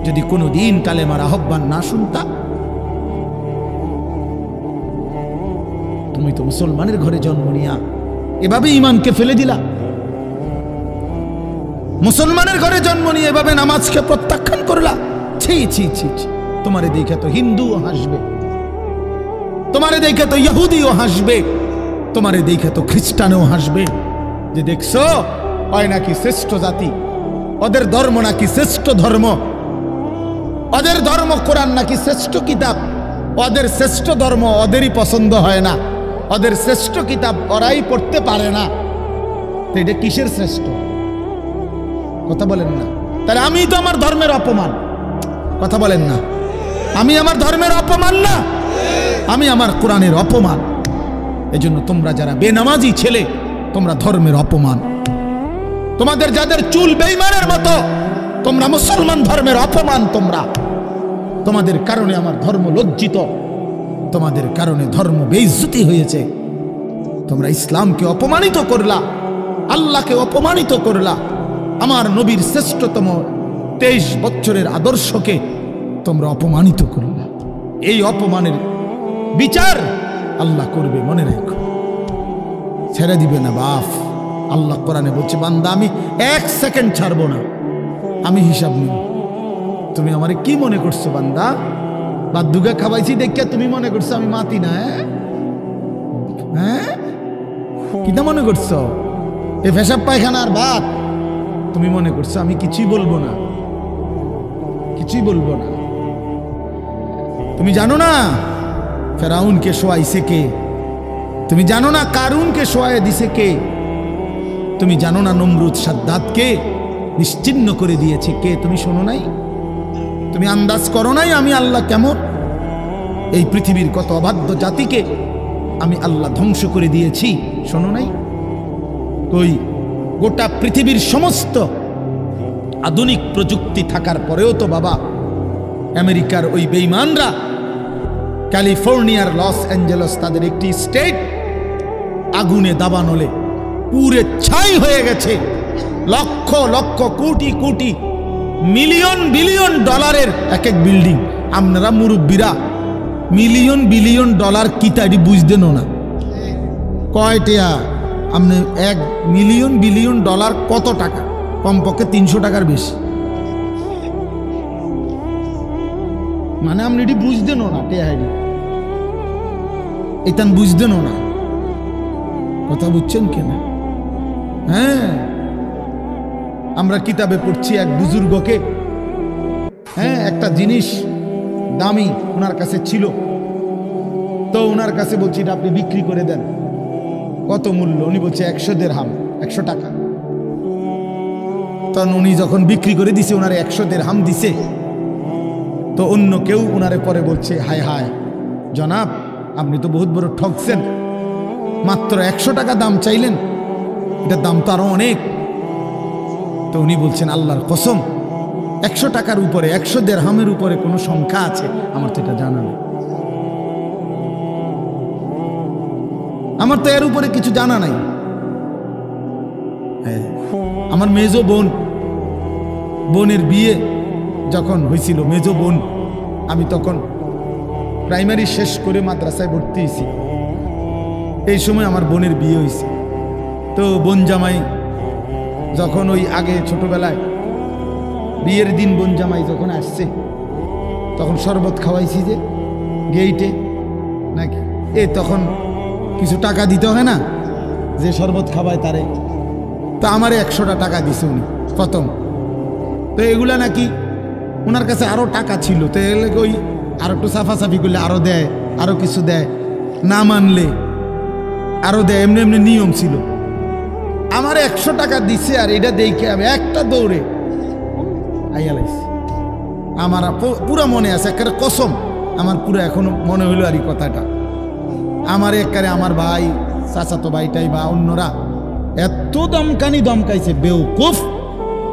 যদি কোনোদিন কালেমার আহ্বান না শুনতা? তুমি তো মুসলমানের ঘরে জন্ম নিয়া এভাবে ইমানকে ফেলে দিলা। মুসলমানের ঘরে জন্ম নিয়ে এভাবে নামাজকে প্রত্যাখ্যান করলা। ছি ছি ছি ছি, তোমারে দেখে তো হিন্দুও হাসবে, তোমারে দেখে তো ইহুদিও হাসবে, তোমারে দেখে তো খ্রিস্টানও হাসবে, যে দেখছো হয় নাকি শ্রেষ্ঠ জাতি, ওদের ধর্ম নাকি শ্রেষ্ঠ ধর্ম, ওদের ধর্ম কোরআন নাকি শ্রেষ্ঠ কিতাব, ওদের শ্রেষ্ঠ ধর্ম ওদেরই পছন্দ হয় না, ওদের শ্রেষ্ঠ কিতাব ওরাই পড়তে পারে না। তো এটা কিসের শ্রেষ্ঠ? কথা বলেন না। তাহলে আমি তো আমার ধর্মের অপমান। কথা বলেন না, আমি আমার ধর্মের অপমান না, আমি আমার কোরআনের অপমান। এজন্য তোমরা যারা বেনামাজি ছেলে, তোমরা ধর্মের অপমান। তোমাদের যাদের চুল বেঈমানের মতো, তোমরা মুসলমান ধর্মের অপমান। তোমাদের কারণে আমার ধর্ম লজ্জিত, তোমাদের কারণে ধর্ম বেইজ্জতি হয়েছে। তোমরা ইসলামকে অপমানিত করলা, আল্লাহকে অপমানিত করলা, আমার নবীর শ্রেষ্ঠতম 23 বছরের আদর্শকে তোমরা অপমানিত করলা। এই অপমানের বিচার আল্লাহ করবে, মনে রাখো, ছেড়ে দিবে না বাপ। আল্লাহ কোরআনে বলছে, বান্দা আমি 1 সেকেন্ড ছাড়বো না, আমি হিসাব নিব। তুমি আমারে কি মনে করছো বান্দা? বাদ দুগা খাওয়াইছি দেখিয়া তুমি মনে করছো আমি মাতি না? হ্যাঁ, কিটা মনে করছো? এ পেশাব পায়খানার ভাত তুমি মনে করছো আমি কিছুই বলবো না, কিছুই বলবো না। তুমি জানো না ফেরাউনকে শোয়াইছে কে? তুমি জানো না কারুনকে শোয়াই দিছে কে? তুমি জানো না নমরুদ সাদ্দাতকে নিশ্চিহ্ন করে দিয়েছে কে? তুমি শোনো নাই? তুমি আন্দাজ করো নাই আমি আল্লাহ কেমন? এই পৃথিবীর কত অবাধ্য জাতিকে আমি আল্লাহ ধ্বংস করে দিয়েছি, শোনো নাই? কই, গোটা পৃথিবীর সমস্ত আধুনিক প্রযুক্তি থাকার পরেও তো বাবা আমেরিকার ওই বেঈমানরা, ক্যালিফোর্নিয়ার লস অ্যাঞ্জেলস তাদের একটি স্টেট আগুনে দাবানলে পুরে ছাই হয়ে গেছে। লক্ষ লক্ষ কোটি কোটি মিলিয়ন বিলিয়ন ডলারের এক এক বিল্ডিং। আপনারা মুরব্বীরা মিলিয়ন বিলিয়ন ডলার কি তাই বুঝতেন না? কয়টা আপনি 1 মিলিয়ন বিলিয়ন ডলার কত টাকা? কমপক্ষে 300 টাকার বেশি। মানে আপনি এটি বুঝতেন না, টেহারি এটা বুঝতেন না। কথা বুঝছেন কেন? হ্যাঁ, আমরা কিতাবে পড়ছি এক বুজুর্গকে, হ্যাঁ, একটা জিনিস দামি ওনার কাছে ছিল, তো ওনার কাছে বলছি এটা আপনি বিক্রি করে দেন। কত মূল্য? উনি বলছে 100 দিরহাম, 100 টাকা। তখন উনি যখন বিক্রি করে দিছে, ওনার 100 দিরহাম দিছে। তো অন্য কেউ উনারে পরে বলছে, হায় হায় জনাব, আপনি তো বহুত বড় ঠকছেন, মাত্র 100 টাকা দাম চাইলেন, এটার দাম তো আরো অনেক। তো উনি বলছেন, আল্লাহর কসম, 100 টাকার উপরে, 100 দিরহামের উপরে কোনো সংখ্যা আছে? আমার তো এটা জানা নেই, আমার তো এর উপরে কিছু জানা নাই। আমার মেজো বোনের বিয়ে যখন হয়েছিল, মেজো বোন, আমি তখন প্রাইমারি শেষ করে মাদ্রাসায় ভর্তি হয়েছি, এই সময় আমার বোনের বিয়ে হয়েছে। তো বোন জামাই যখন ওই আগে ছোটবেলায় বিয়ের দিন বোন জামাই যখন আসছে, তখন শরবত খাওয়াইছি যে গেইটে নাকি, তখন কিছু টাকা দিতে হয় না, যে শরবত খাওয়ায় তারে। তো আমারে 100টা টাকা দিছে উনি প্রথম। তো এগুলা নাকি ওনার কাছে আরো টাকা ছিল, তো এগুলো ওই আরো একটু সাফাসাফি করলে আরো দেয়, আরো কিছু দেয়, না মানলে আরো দেয়, এমনি এমনি নিয়ম ছিল। আমার 100 টাকা দিছে, আর এটা দেখে আমি একটা দৌড়ে আইয়ালাইছি। আমার পুরা মনে আছে, একটা কসম, আমার পুরো এখনো মনে হইলো আর এই কথাটা। আমার একারে আমার ভাই, চাচাতো ভাইটাই বা অন্যরা এত দমকাইছে, বেউকুফ,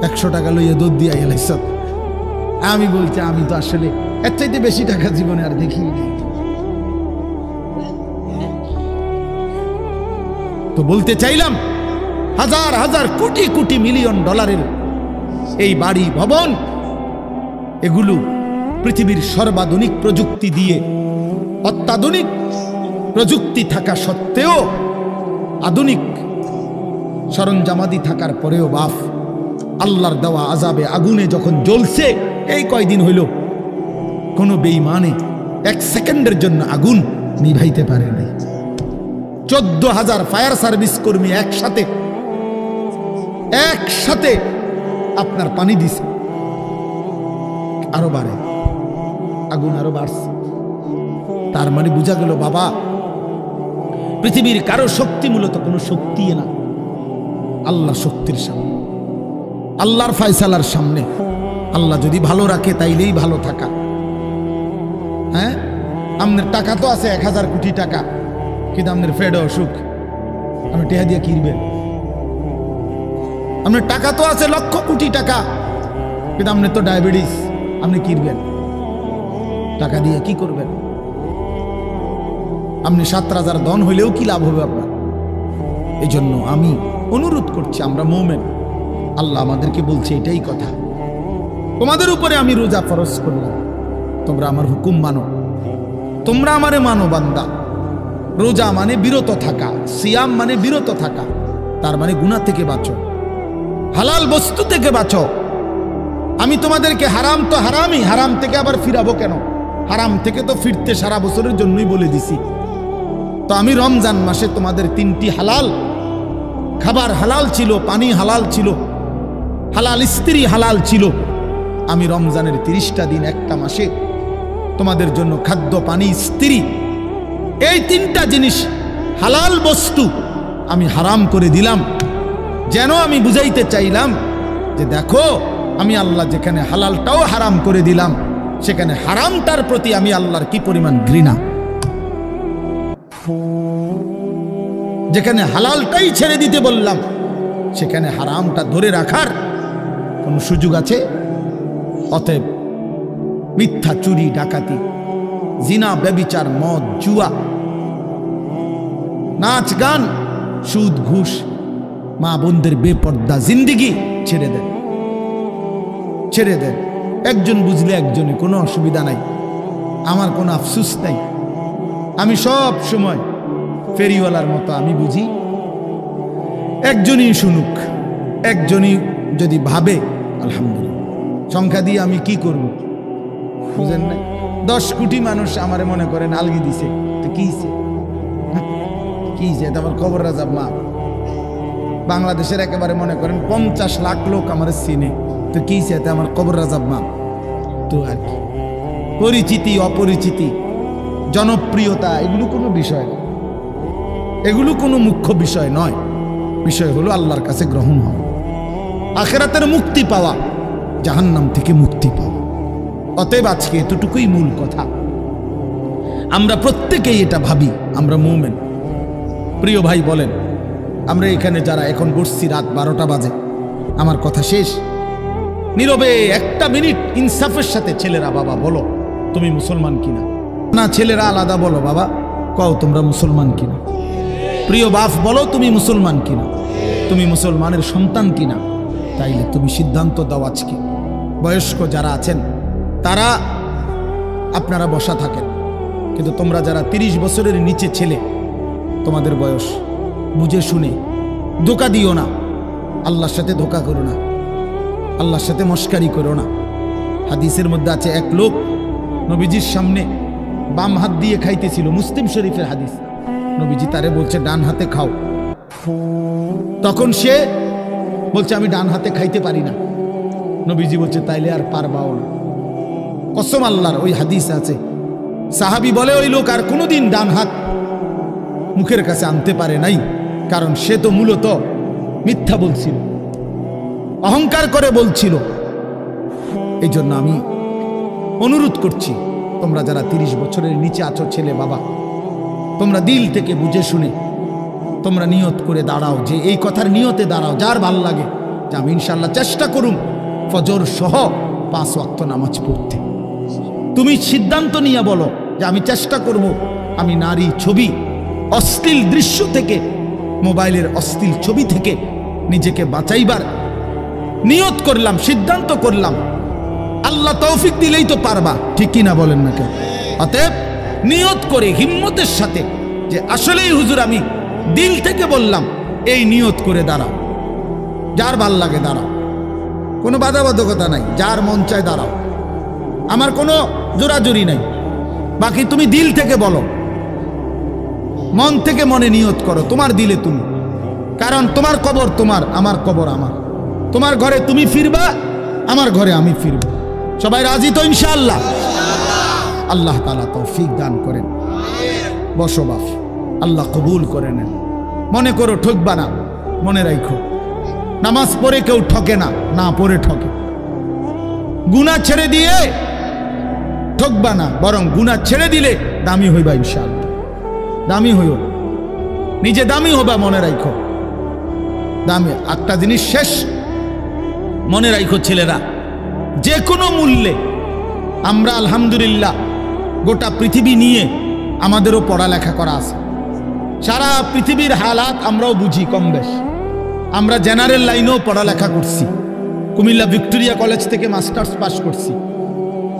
100 টাকা লইয়া দৌড় দিয়ে আইয়ালাইছ। আমি বলছি, আমি তো আসলে এর চাইতে বেশি টাকা জীবনে আর দেখিনি। তো বলতে চাইলাম, হাজার হাজার কোটি কোটি মিলিয়ন ডলারের এই বাড়ি ভবন, এগুলো পৃথিবীর সর্বাধুনিক প্রযুক্তি দিয়ে, অত্যাধুনিক প্রযুক্তি থাকা সত্ত্বেও, আধুনিক সরঞ্জামাদি থাকার পরেও বাপ আল্লাহর দেওয়া আযাবে আগুনে যখন জ্বলছে, এই কয়দিন হইল কোনো বেঈমানে 1 সেকেন্ডের জন্য আগুন নিভাইতে পারে নাই। 14,000 ফায়ার সার্ভিস কর্মী একসাথে আপনার পানি দিছে, আরো বাড়ে, আগুন আরো বাড়ছে। তার মানে বোঝা গেল বাবা, পৃথিবীর কারো শক্তি মূলত কোনো শক্তি না, আল্লাহ শক্তির সামনে, আল্লাহর ফয়সালার সামনে। আল্লাহ যদি ভালো রাখে তাইলেই ভালো থাকা। হ্যাঁ, আপনার টাকা তো আছে 1000 কোটি টাকা, কিন্তু আপনার ফেড অসুখ, আপনি টেহা দিয়ে কিনবেন। আপনার টাকা তো আছে লক্ষ কোটি টাকা, কিন্তু আপনার তো ডায়াবেটিস, আপনি কিনবেন টাকা দিয়ে কি করবেন? আপনি 7 রাজার ধন হইলেও কি লাভ হবে আপনার? এই জন্য আমি অনুরোধ করছি, আমরা মুমিন, আল্লাহ আমাদেরকে বলছে এটাই কথা, তোমাদের উপরে আমি রোজা ফরজ করলাম, তোমরা আমার হুকুম মানো, তোমরা আমারে মানো বান্দা। রোজা মানে বিরত থাকা, সিয়াম মানে বিরত থাকা, তার মানে গুনাহ থেকে বাঁচো, হালাল বস্তু থেকে বাঁচো। আমি তোমাদেরকে হারাম তো হারামই, হারাম থেকে আবার ফিরাবো কেন? হারাম থেকে তো ফিরতে সারা বছরের জন্যই বলে দিছি। তো আমি রমজান মাসে তোমাদের 3টি হালাল খাবার হালাল ছিল, পানি হালাল ছিল, হালাল স্ত্রী হালাল ছিল। আমি রমজানের 30টা দিন, একটা মাসে তোমাদের জন্য খাদ্য, পানি, স্ত্রী, এই 3টা জিনিস হালাল বস্তু আমি হারাম করে দিলাম। যেন আমি বুঝাইতে চাইলাম যে দেখো, আমি আল্লাহ যেখানে হালালটাও হারাম করে দিলাম, সেখানে হারামটার প্রতি আমি আল্লাহর কি পরিমাণ ঘৃণা। যেখানে হালালটাই ছেড়ে দিতে বললাম, সেখানে হারামটা ধরে রাখার কোন সুযোগ আছে? অতএব মিথ্যা, চুরি, ডাকাতি, জিনা, ব্যভিচার, মদ, জুয়া, নাচ, গান, সুদ, ঘুষ, মা বোনদের বেপর্দা জিন্দিগি ছেড়ে দেন, ছেড়ে দেন। একজন বুঝলে একজনে, কোনো অসুবিধা নাই, আমার কোনো আফসুস নাই। আমি সব সময় ফেরিওয়ালার মতো আমি বুঝি, একজনই শুনুক, একজনই যদি ভাবে আলহামদুলিল্লাহ, সংখ্যা দিয়ে আমি কি করব? বুঝেন না? 10 কোটি মানুষ আমারে মনে করেন আলগি দিছে, তো কি এটা আমার কবর রাজাব মা। বাংলাদেশের একেবারে মনে করেন 50 লাখ লোক আমার চিনে, তো কি এতে আমার কবর রাজাব মা। তো আর কি, পরিচিতি, অপরিচিতি, জনপ্রিয়তা, এগুলো কোনো বিষয় না, এগুলো কোনো মুখ্য বিষয় নয়। বিষয় হলো আল্লাহর কাছে গ্রহণ হওয়া, আখিরাতের মুক্তি পাওয়া, জাহান্নাম থেকে মুক্তি পাওয়া। অতএব আজকে এতটুকুই মূল কথা। আমরা প্রত্যেকেই এটা ভাবি আমরা মুমিন। প্রিয় ভাই বলেন, আমরা এখানে যারা এখন বসছি রাত 12টা বাজে, আমার কথা শেষ, নীরবে একটা মিনিট ইনসাফের সাথে ছেলেরা বাবা বলো তুমি মুসলমান কিনা। না ছেলেরা আলাদা বলো বাবা কও তোমরা মুসলমান কিনা। প্রিয় বাপ বলো তুমি মুসলমান কিনা, তুমি মুসলমানের সন্তান কিনা। তাইলে তুমি সিদ্ধান্ত দাও আজকে। বয়স্ক যারা আছেন তারা আপনারা বসা থাকেন, কিন্তু তোমরা যারা 30 বছরের নিচে ছেলে, তোমাদের বয়স, বুঝে শুনে ধোঁকা দিও না, আল্লাহর সাথে ধোঁকা করো না, আল্লাহর সাথে মস্কারি করো না। হাদিসের মধ্যে আছে এক লোক নবীজির সামনে বাম হাত দিয়ে খাইতেছিল, মুসলিম শরীফের হাদিস। নবীজি তারে বলছে ডান হাতে খাও, তখন সে বলছে আমি ডান হাতে খাইতে পারি না। নবীজি বলছে তাইলে আর পারবাও না। কসম আল্লাহর, ওই হাদিস আছে। সাহাবী বলে ওই লোক আর কোনোদিন ডান হাত মুখের কাছে আনতে পারে নাই, কারণ সে তো মূলত মিথ্যা বলছিল, অহংকার করে বলছিল। এই জন্য আমি অনুরোধ করছি, তোমরা যারা 30 বছরের নিচে আছো ছেলে বাবা, তোমরা দিল থেকে বুঝে শুনে তোমরা নিয়ত করে দাঁড়াও, যে এই কথার নিয়তে দাঁড়াও যার ভাল লাগে যে আমি ইনশাল্লাহ চেষ্টা করুম ফজর সহ 5 ওয়াক্ত নামাজ পড়তে। তুমি সিদ্ধান্ত নিয়ে বলো যে আমি চেষ্টা করব আমি নারী ছবি, অশ্লীল দৃশ্য থেকে, মোবাইলের অশ্লীল ছবি থেকে নিজেকে বাঁচাইবার নিয়ত করলাম, সিদ্ধান্ত করলাম। আল্লাহ তৌফিক দিলেই তো পারবা, ঠিক কিনা বলেন না কেন? অতএব নিয়ত করে হিম্মতের সাথে যে আসলেই হুজুর আমি দিল থেকে বললাম, এই নিয়ত করে দাঁড়াও। যার ভাল লাগে দাঁড়াও, কোনো বাধাবাধকতা নাই, যার মন চায় দাঁড়াও, আমার কোনো জোরাজুরি নাই। বাকি তুমি দিল থেকে বলো, মন থেকে মনে নিয়ত করো, তোমার দিলে তুমি। কারণ তোমার কবর তোমার, আমার কবর আমার। তোমার ঘরে তুমি ফিরবা, আমার ঘরে আমি ফিরব। সবাই রাজি তো ইনশাআল্লাহ? আল্লাহ তাআলা তৌফিক দান করেন। বসো বাপ, আল্লাহ কবুল করে নেন। মনে করো ঠকবা না, মনে রাখো নামাজ পড়ে কেউ ঠকে না, না পড়ে ঠকে। গুনাহ ছেড়ে দিয়ে ঠকবা না, বরং গুনাহ ছেড়ে দিলে দামি হইবা ইনশাআল্লাহ। দামি হইও, নিজে দামি হবা, মনে রাখো দামি। একটা জিনিস শেষ মনে রাখো ছেলেরা, যে কোনো মূল্যে আমরা আলহামদুলিল্লাহ গোটা পৃথিবী নিয়ে আমাদেরও পড়ালেখা করা আছে। সারা পৃথিবীর হালাত আমরাও বুঝি কম বেশ। আমরা জেনারেল লাইনেও পড়ালেখা করছি, কুমিল্লা ভিক্টোরিয়া কলেজ থেকে মাস্টার্স পাস করছি,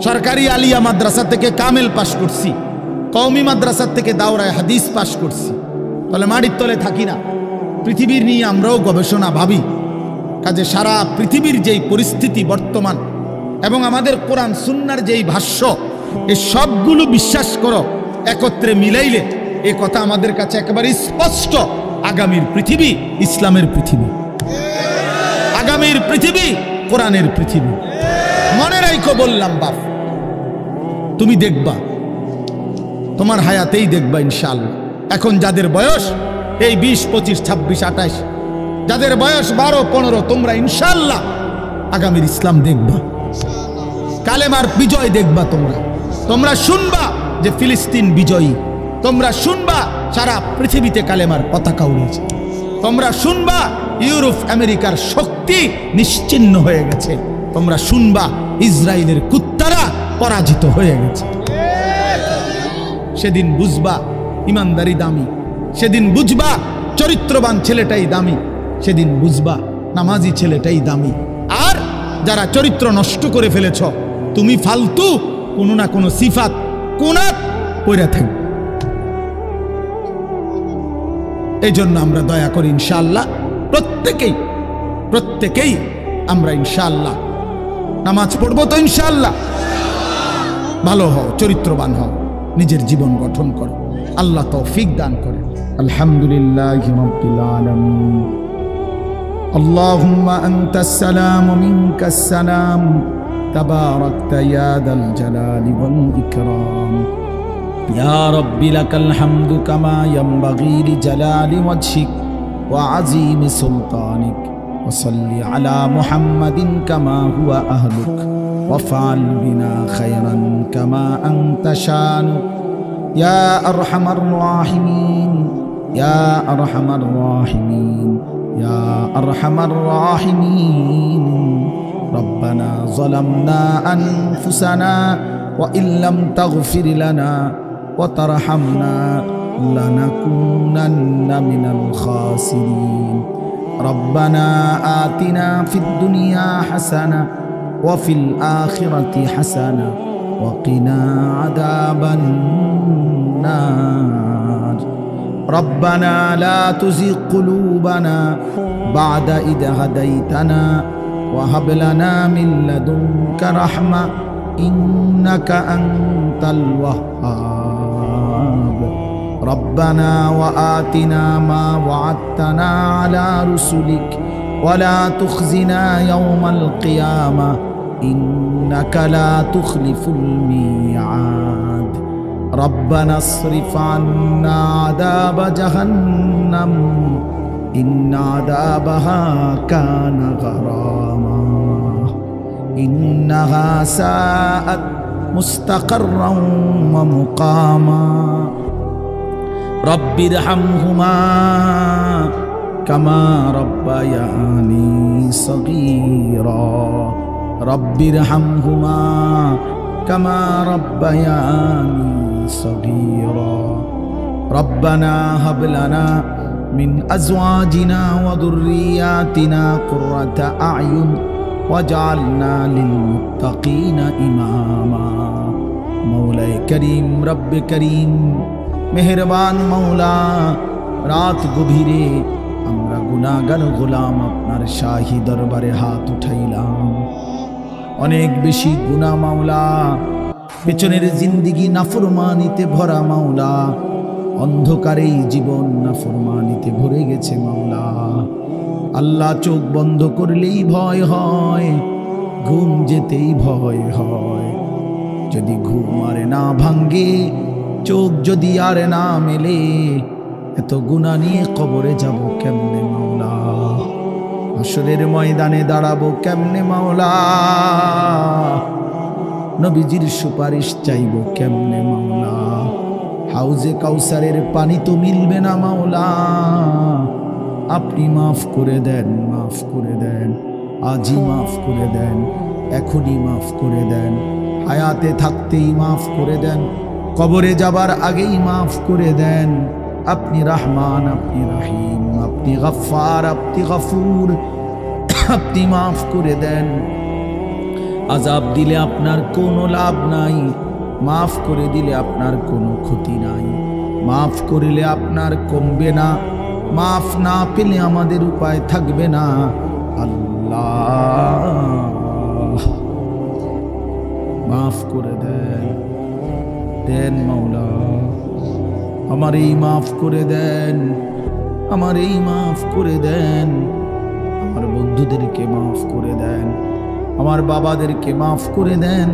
সরকারি আলিয়া মাদ্রাসা থেকে কামেল পাস করছি, কওমি মাদ্রাসা থেকে দাওরায়ে হাদিস পাস করছি। তাহলে মাটির তলে থাকি না, পৃথিবীর নিয়ে আমরাও গবেষণা ভাবি। কাজে সারা পৃথিবীর যেই পরিস্থিতি বর্তমান এবং আমাদের কোরআন সুন্নাহর যেই ভাষ্য, এই সবগুলো বিশ্বাস করো, একত্রে মিলাইলে এ কথা আমাদের কাছে একেবারে স্পষ্ট। আগামীর পৃথিবী ইসলামের পৃথিবী, আগামীর পৃথিবী কোরআনের পৃথিবী। মনে রাখো বললাম বাপ, তুমি দেখবা, তোমার হায়াতেই দেখবা ইনশাআল্লাহ। এখন যাদের বয়স এই 20, 25, 26, 28, যাদের বয়স 12, 15, তোমরা ইনশাআল্লাহ আগামীর ইসলাম দেখবা, কালেমার বিজয় দেখবা। তোমরা শুনবা যে ফিলিস্তিন বিজয়ী, তোমরা শুনবা সারা পৃথিবীতে কালেমার পতাকা উড়েছে, তোমরা শুনবা ইউরোপ আমেরিকার শক্তি নিশ্চিহ্ন হয়ে গেছে, তোমরা শুনবা ইসরায়েলের কুত্তারা পরাজিত হয়ে গেছে। সেদিন বুঝবা ইমানদারি দামি, সেদিন বুঝবা চরিত্রবান ছেলেটাই দামি, সেদিন বুঝবা নামাজি ছেলেটাই দামি। আর যারা চরিত্র নষ্ট করে ফেলেছ, তুমি ফালতু কোনো না কোনো সিফাত কোনাত পড়ে থাকবে। এই জন্য আমরা দয়া করি ইনশাআল্লাহ প্রত্যেকেই আমরা ইনশাআল্লাহ নামাজ পড়বো তো ইনশাআল্লাহ। ভালো হও, চরিত্রবান হও, নিজের জীবন গঠন করো, আল্লাহ তৌফিক দান করেন। আলহামদুলিল্লাহি রাব্বিল আলামিন। আল্লাহুম্মা আনতাস সালাম ওয়া মিনকাস সালাম, তাবারাকতা ইয়া যাল জালালি ওয়াল ইকরাম। ইয়া রাব্বি লাকাল হামদু কামা ইয়ানবাগি লিজালালি ওয়াজহিক ওয়া আযীমি সুলতানিক। ওয়া সাল্লি আলা মুহাম্মাদিন কামা হুয়া আহলুক وافعل بنا خيرا كما أنت شانك يا أرحم الراحمين يا أرحم الراحمين يا أرحم الراحمين ربنا ظلمنا أنفسنا وإن لم تغفر لنا وترحمنا لنكونن من الخاسرين ربنا آتنا في الدنيا حسنة وفي الآخرة حسنة وقنا عذاب النار ربنا لا تزغ قلوبنا بعد إذ هديتنا وهب لنا من لدنك رحمة إنك أنت الوهاب ربنا وآتنا ما وعدتنا على رسلك ولا تخزنا يوم القيامة إنك لا تخلف الميعاد ربنا اصرف عنا عذاب جهنم إن عذابها كان غراما إنها ساءت مستقرا ومقاما رب ارحمهما كما ربياني صغيرا رب ارحمهما كما ربياني صغيرا ربنا هب لنا من أزواجنا وذرياتنا قرة أعين واجعلنا للمتقين إماما مولاي كريم رب كريم মেহেরবান মাওলা রাত গভীরে আমরা গুনাহগার গোলাম আপনার শাহী দরবারে হাত উঠাইলাম অনেক বেশি গুনাহ মাওলা পেছনের জিন্দেগি নাফরমানিতে ভরা মাওলা অন্ধকারেই জীবন নাফরমানিতে ভরে গেছে মাওলা আল্লাহ চোখ বন্ধ করলেই ভয় হয় ঘুম যেতেই ভয় হয় যদি ঘুম আর না ভাঙ্গে চোখ যদি আর না মেলে এত গুনাহ নিয়ে কবরে যাব কেমনে মাওলা হাসরের ময়দানে দাঁড়াবো কেমনে মাওলা নবীজির সুপারিশ চাইবো কেমনে মাওলা হাউজে কাউসারের পানি তো মিলবে না মাওলা আপনি মাফ করে দেন মাফ করে দেন আজই মাফ করে দেন এখনই মাফ করে দেন হায়াতে থাকতেই মাফ করে দেন কবরে যাবার আগেই মাফ করে দেন আপনি রহমান আপনি রহিম আপনি গফফার আপনি গফুর আপনি মাফ করে দেন আযাব দিলে আপনার কোনো লাভ নাই মাফ করে দিলে আপনার কোনো ক্ষতি নাই মাফ করিলে আপনার কমবে না মাফ না পেলে আমাদের উপায় থাকবে না আল্লাহ মাফ করে দেন দেন মাওলা আমার এই মাফ করে দেন আমার এই মাফ করে দেন আমার বন্ধুদেরকে মাফ করে দেন আমার বাবাদেরকে মাফ করে দেন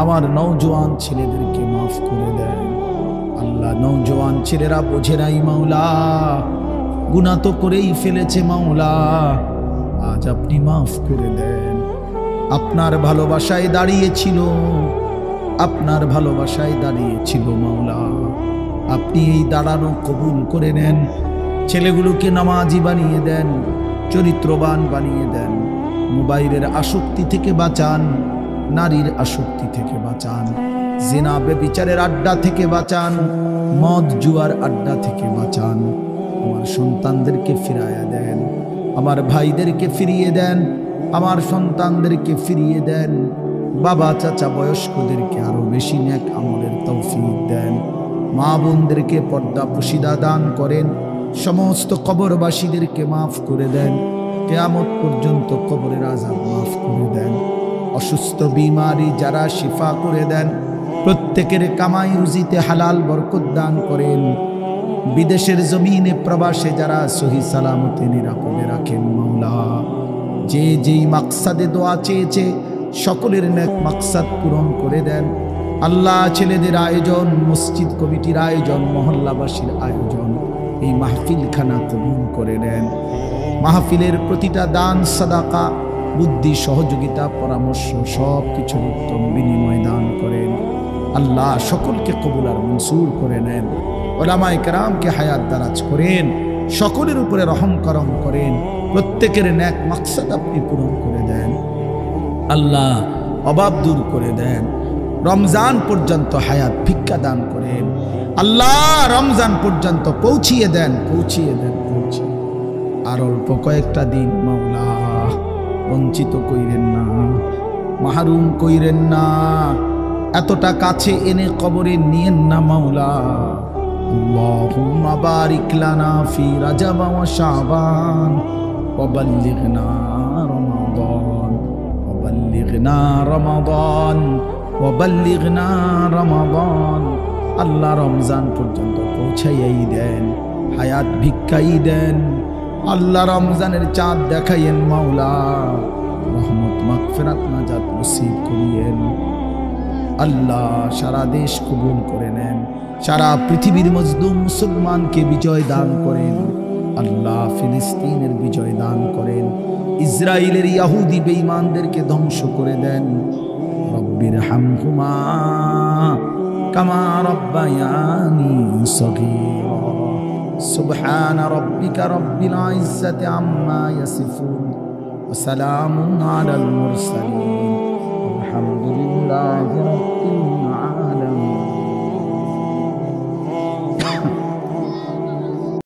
আমার নওজোয়ান ছেলেদেরকে মাফ করে দেন আল্লাহ নওজোয়ান ছেলেরা বোঝে নাই মাওলা গুনাহ তো করেই ফেলেছে মাওলা আজ আপনি মাফ করে দেন আপনার ভালোবাসায় দাঁড়িয়েছিল আপনার ভালোবাসায় দাঁড়িয়েছিল মাওলা আপনি এই দাঁড়ানো কবুল করে নেন ছেলেগুলোকে নামাজি বানিয়ে দেন চরিত্রবান বানিয়ে দেন মোবাইলের আসক্তি থেকে বাঁচান নারীর আসক্তি থেকে বাঁচান জিনা ব্যভিচারের আড্ডা থেকে বাঁচান মদ জুয়ার আড্ডা থেকে বাঁচান আমার সন্তানদেরকে ফিরাইয়া দেন আমার ভাইদেরকে ফিরিয়ে দেন আমার সন্তানদেরকে ফিরিয়ে দেন বাবা চাচা বয়স্কদেরকে আরো বেশি নেক আমলের তৌফিক দেন মা বোনদেরকে পর্দা পুশিদা দান করেন সমস্ত কবরবাসীদেরকে মাফ করে দেন কিয়ামত পর্যন্ত কবরের আযাব মাফ করে দেন অসুস্থ বিমারি যারা শিফা করে দেন প্রত্যেকের কামাই রুজিতে হালাল বরকত দান করেন বিদেশের জমিনে প্রবাসে যারা সহি সালামতে নিরাপদে রাখেন মাওলা যে যেই মাকসাদে দোয়া চেয়েছে সকলের নেক মাকসাদ পূরণ করে দেন আল্লাহ ছেলেদের আয়োজন মসজিদ কমিটির আয়োজন মহল্লাবাসীর আয়োজন এই মাহফিলখানা কবুল করে নেন মাহফিলের প্রতিটা দান সাদাকা বুদ্ধি, সহযোগিতা, পরামর্শ সব কিছুর উত্তম বিনিময় দান করেন। আল্লাহ সকলকে কবুল আর মনসুর করে নেন। ওলামায়ে কেরামকে হায়াত দারাজ করেন, সকলের উপরে রহম করম করেন, প্রত্যেকের নেক মাকসাদ আপনি পূরণ করে দেন। আল্লাহ অভাব দূর করে দেন। রমজান পর্যন্ত হায়াত ভিক্ষা দান করেন। আল্লাহ রমজান পর্যন্ত পৌঁছিয়ে দেন, পৌঁছিয়ে দেন, পৌঁছিয়ে। আর অল্প কয়েকটা দিন মাওলা, বঞ্চিত কইরেন না, মাহরুম কইরেন না, এতটা কাছে এনে কবরে নিয়েন না মাওলা। আল্লাহুম্মা বারিক লানা ফি রাজাব ওয়া শাবান ওয়া বাল্লিগনা রমাদান ওয়া বাল্লিগনা রমাদান ওয়া বাল্লিগনা রমাদান। আল্লাহ রমজান পর্যন্ত পৌঁছাইয়াই দেন, হায়াত ভিক্ষাই দেন। আল্লাহ রমজানের চাঁদ দেখাইয়েন মাওলা, রহমত মাগফিরাত নাজাত নসিব করিয়েন। আল্লাহ সারা দেশ কবুল করে নেন, সারা পৃথিবীর মজলুম মুসলমানকে বিজয় দান করেন। আল্লাহ ফিলিস্তিনের বিজয় দান করেন, ইসরায়েলের ইহুদি বেঈমানদেরকে ধ্বংস করে দেন। রব্বির হামহুমা কামা রব্বায়ানি সগীরা। সুবহানা রাব্বিকা রাব্বিল ইজ্জাতি আম্মা ইয়াসিফুন ওয়া সালামুন আলাল মুরসালিন। আলহামদুলিল্লাহি রাব্বিল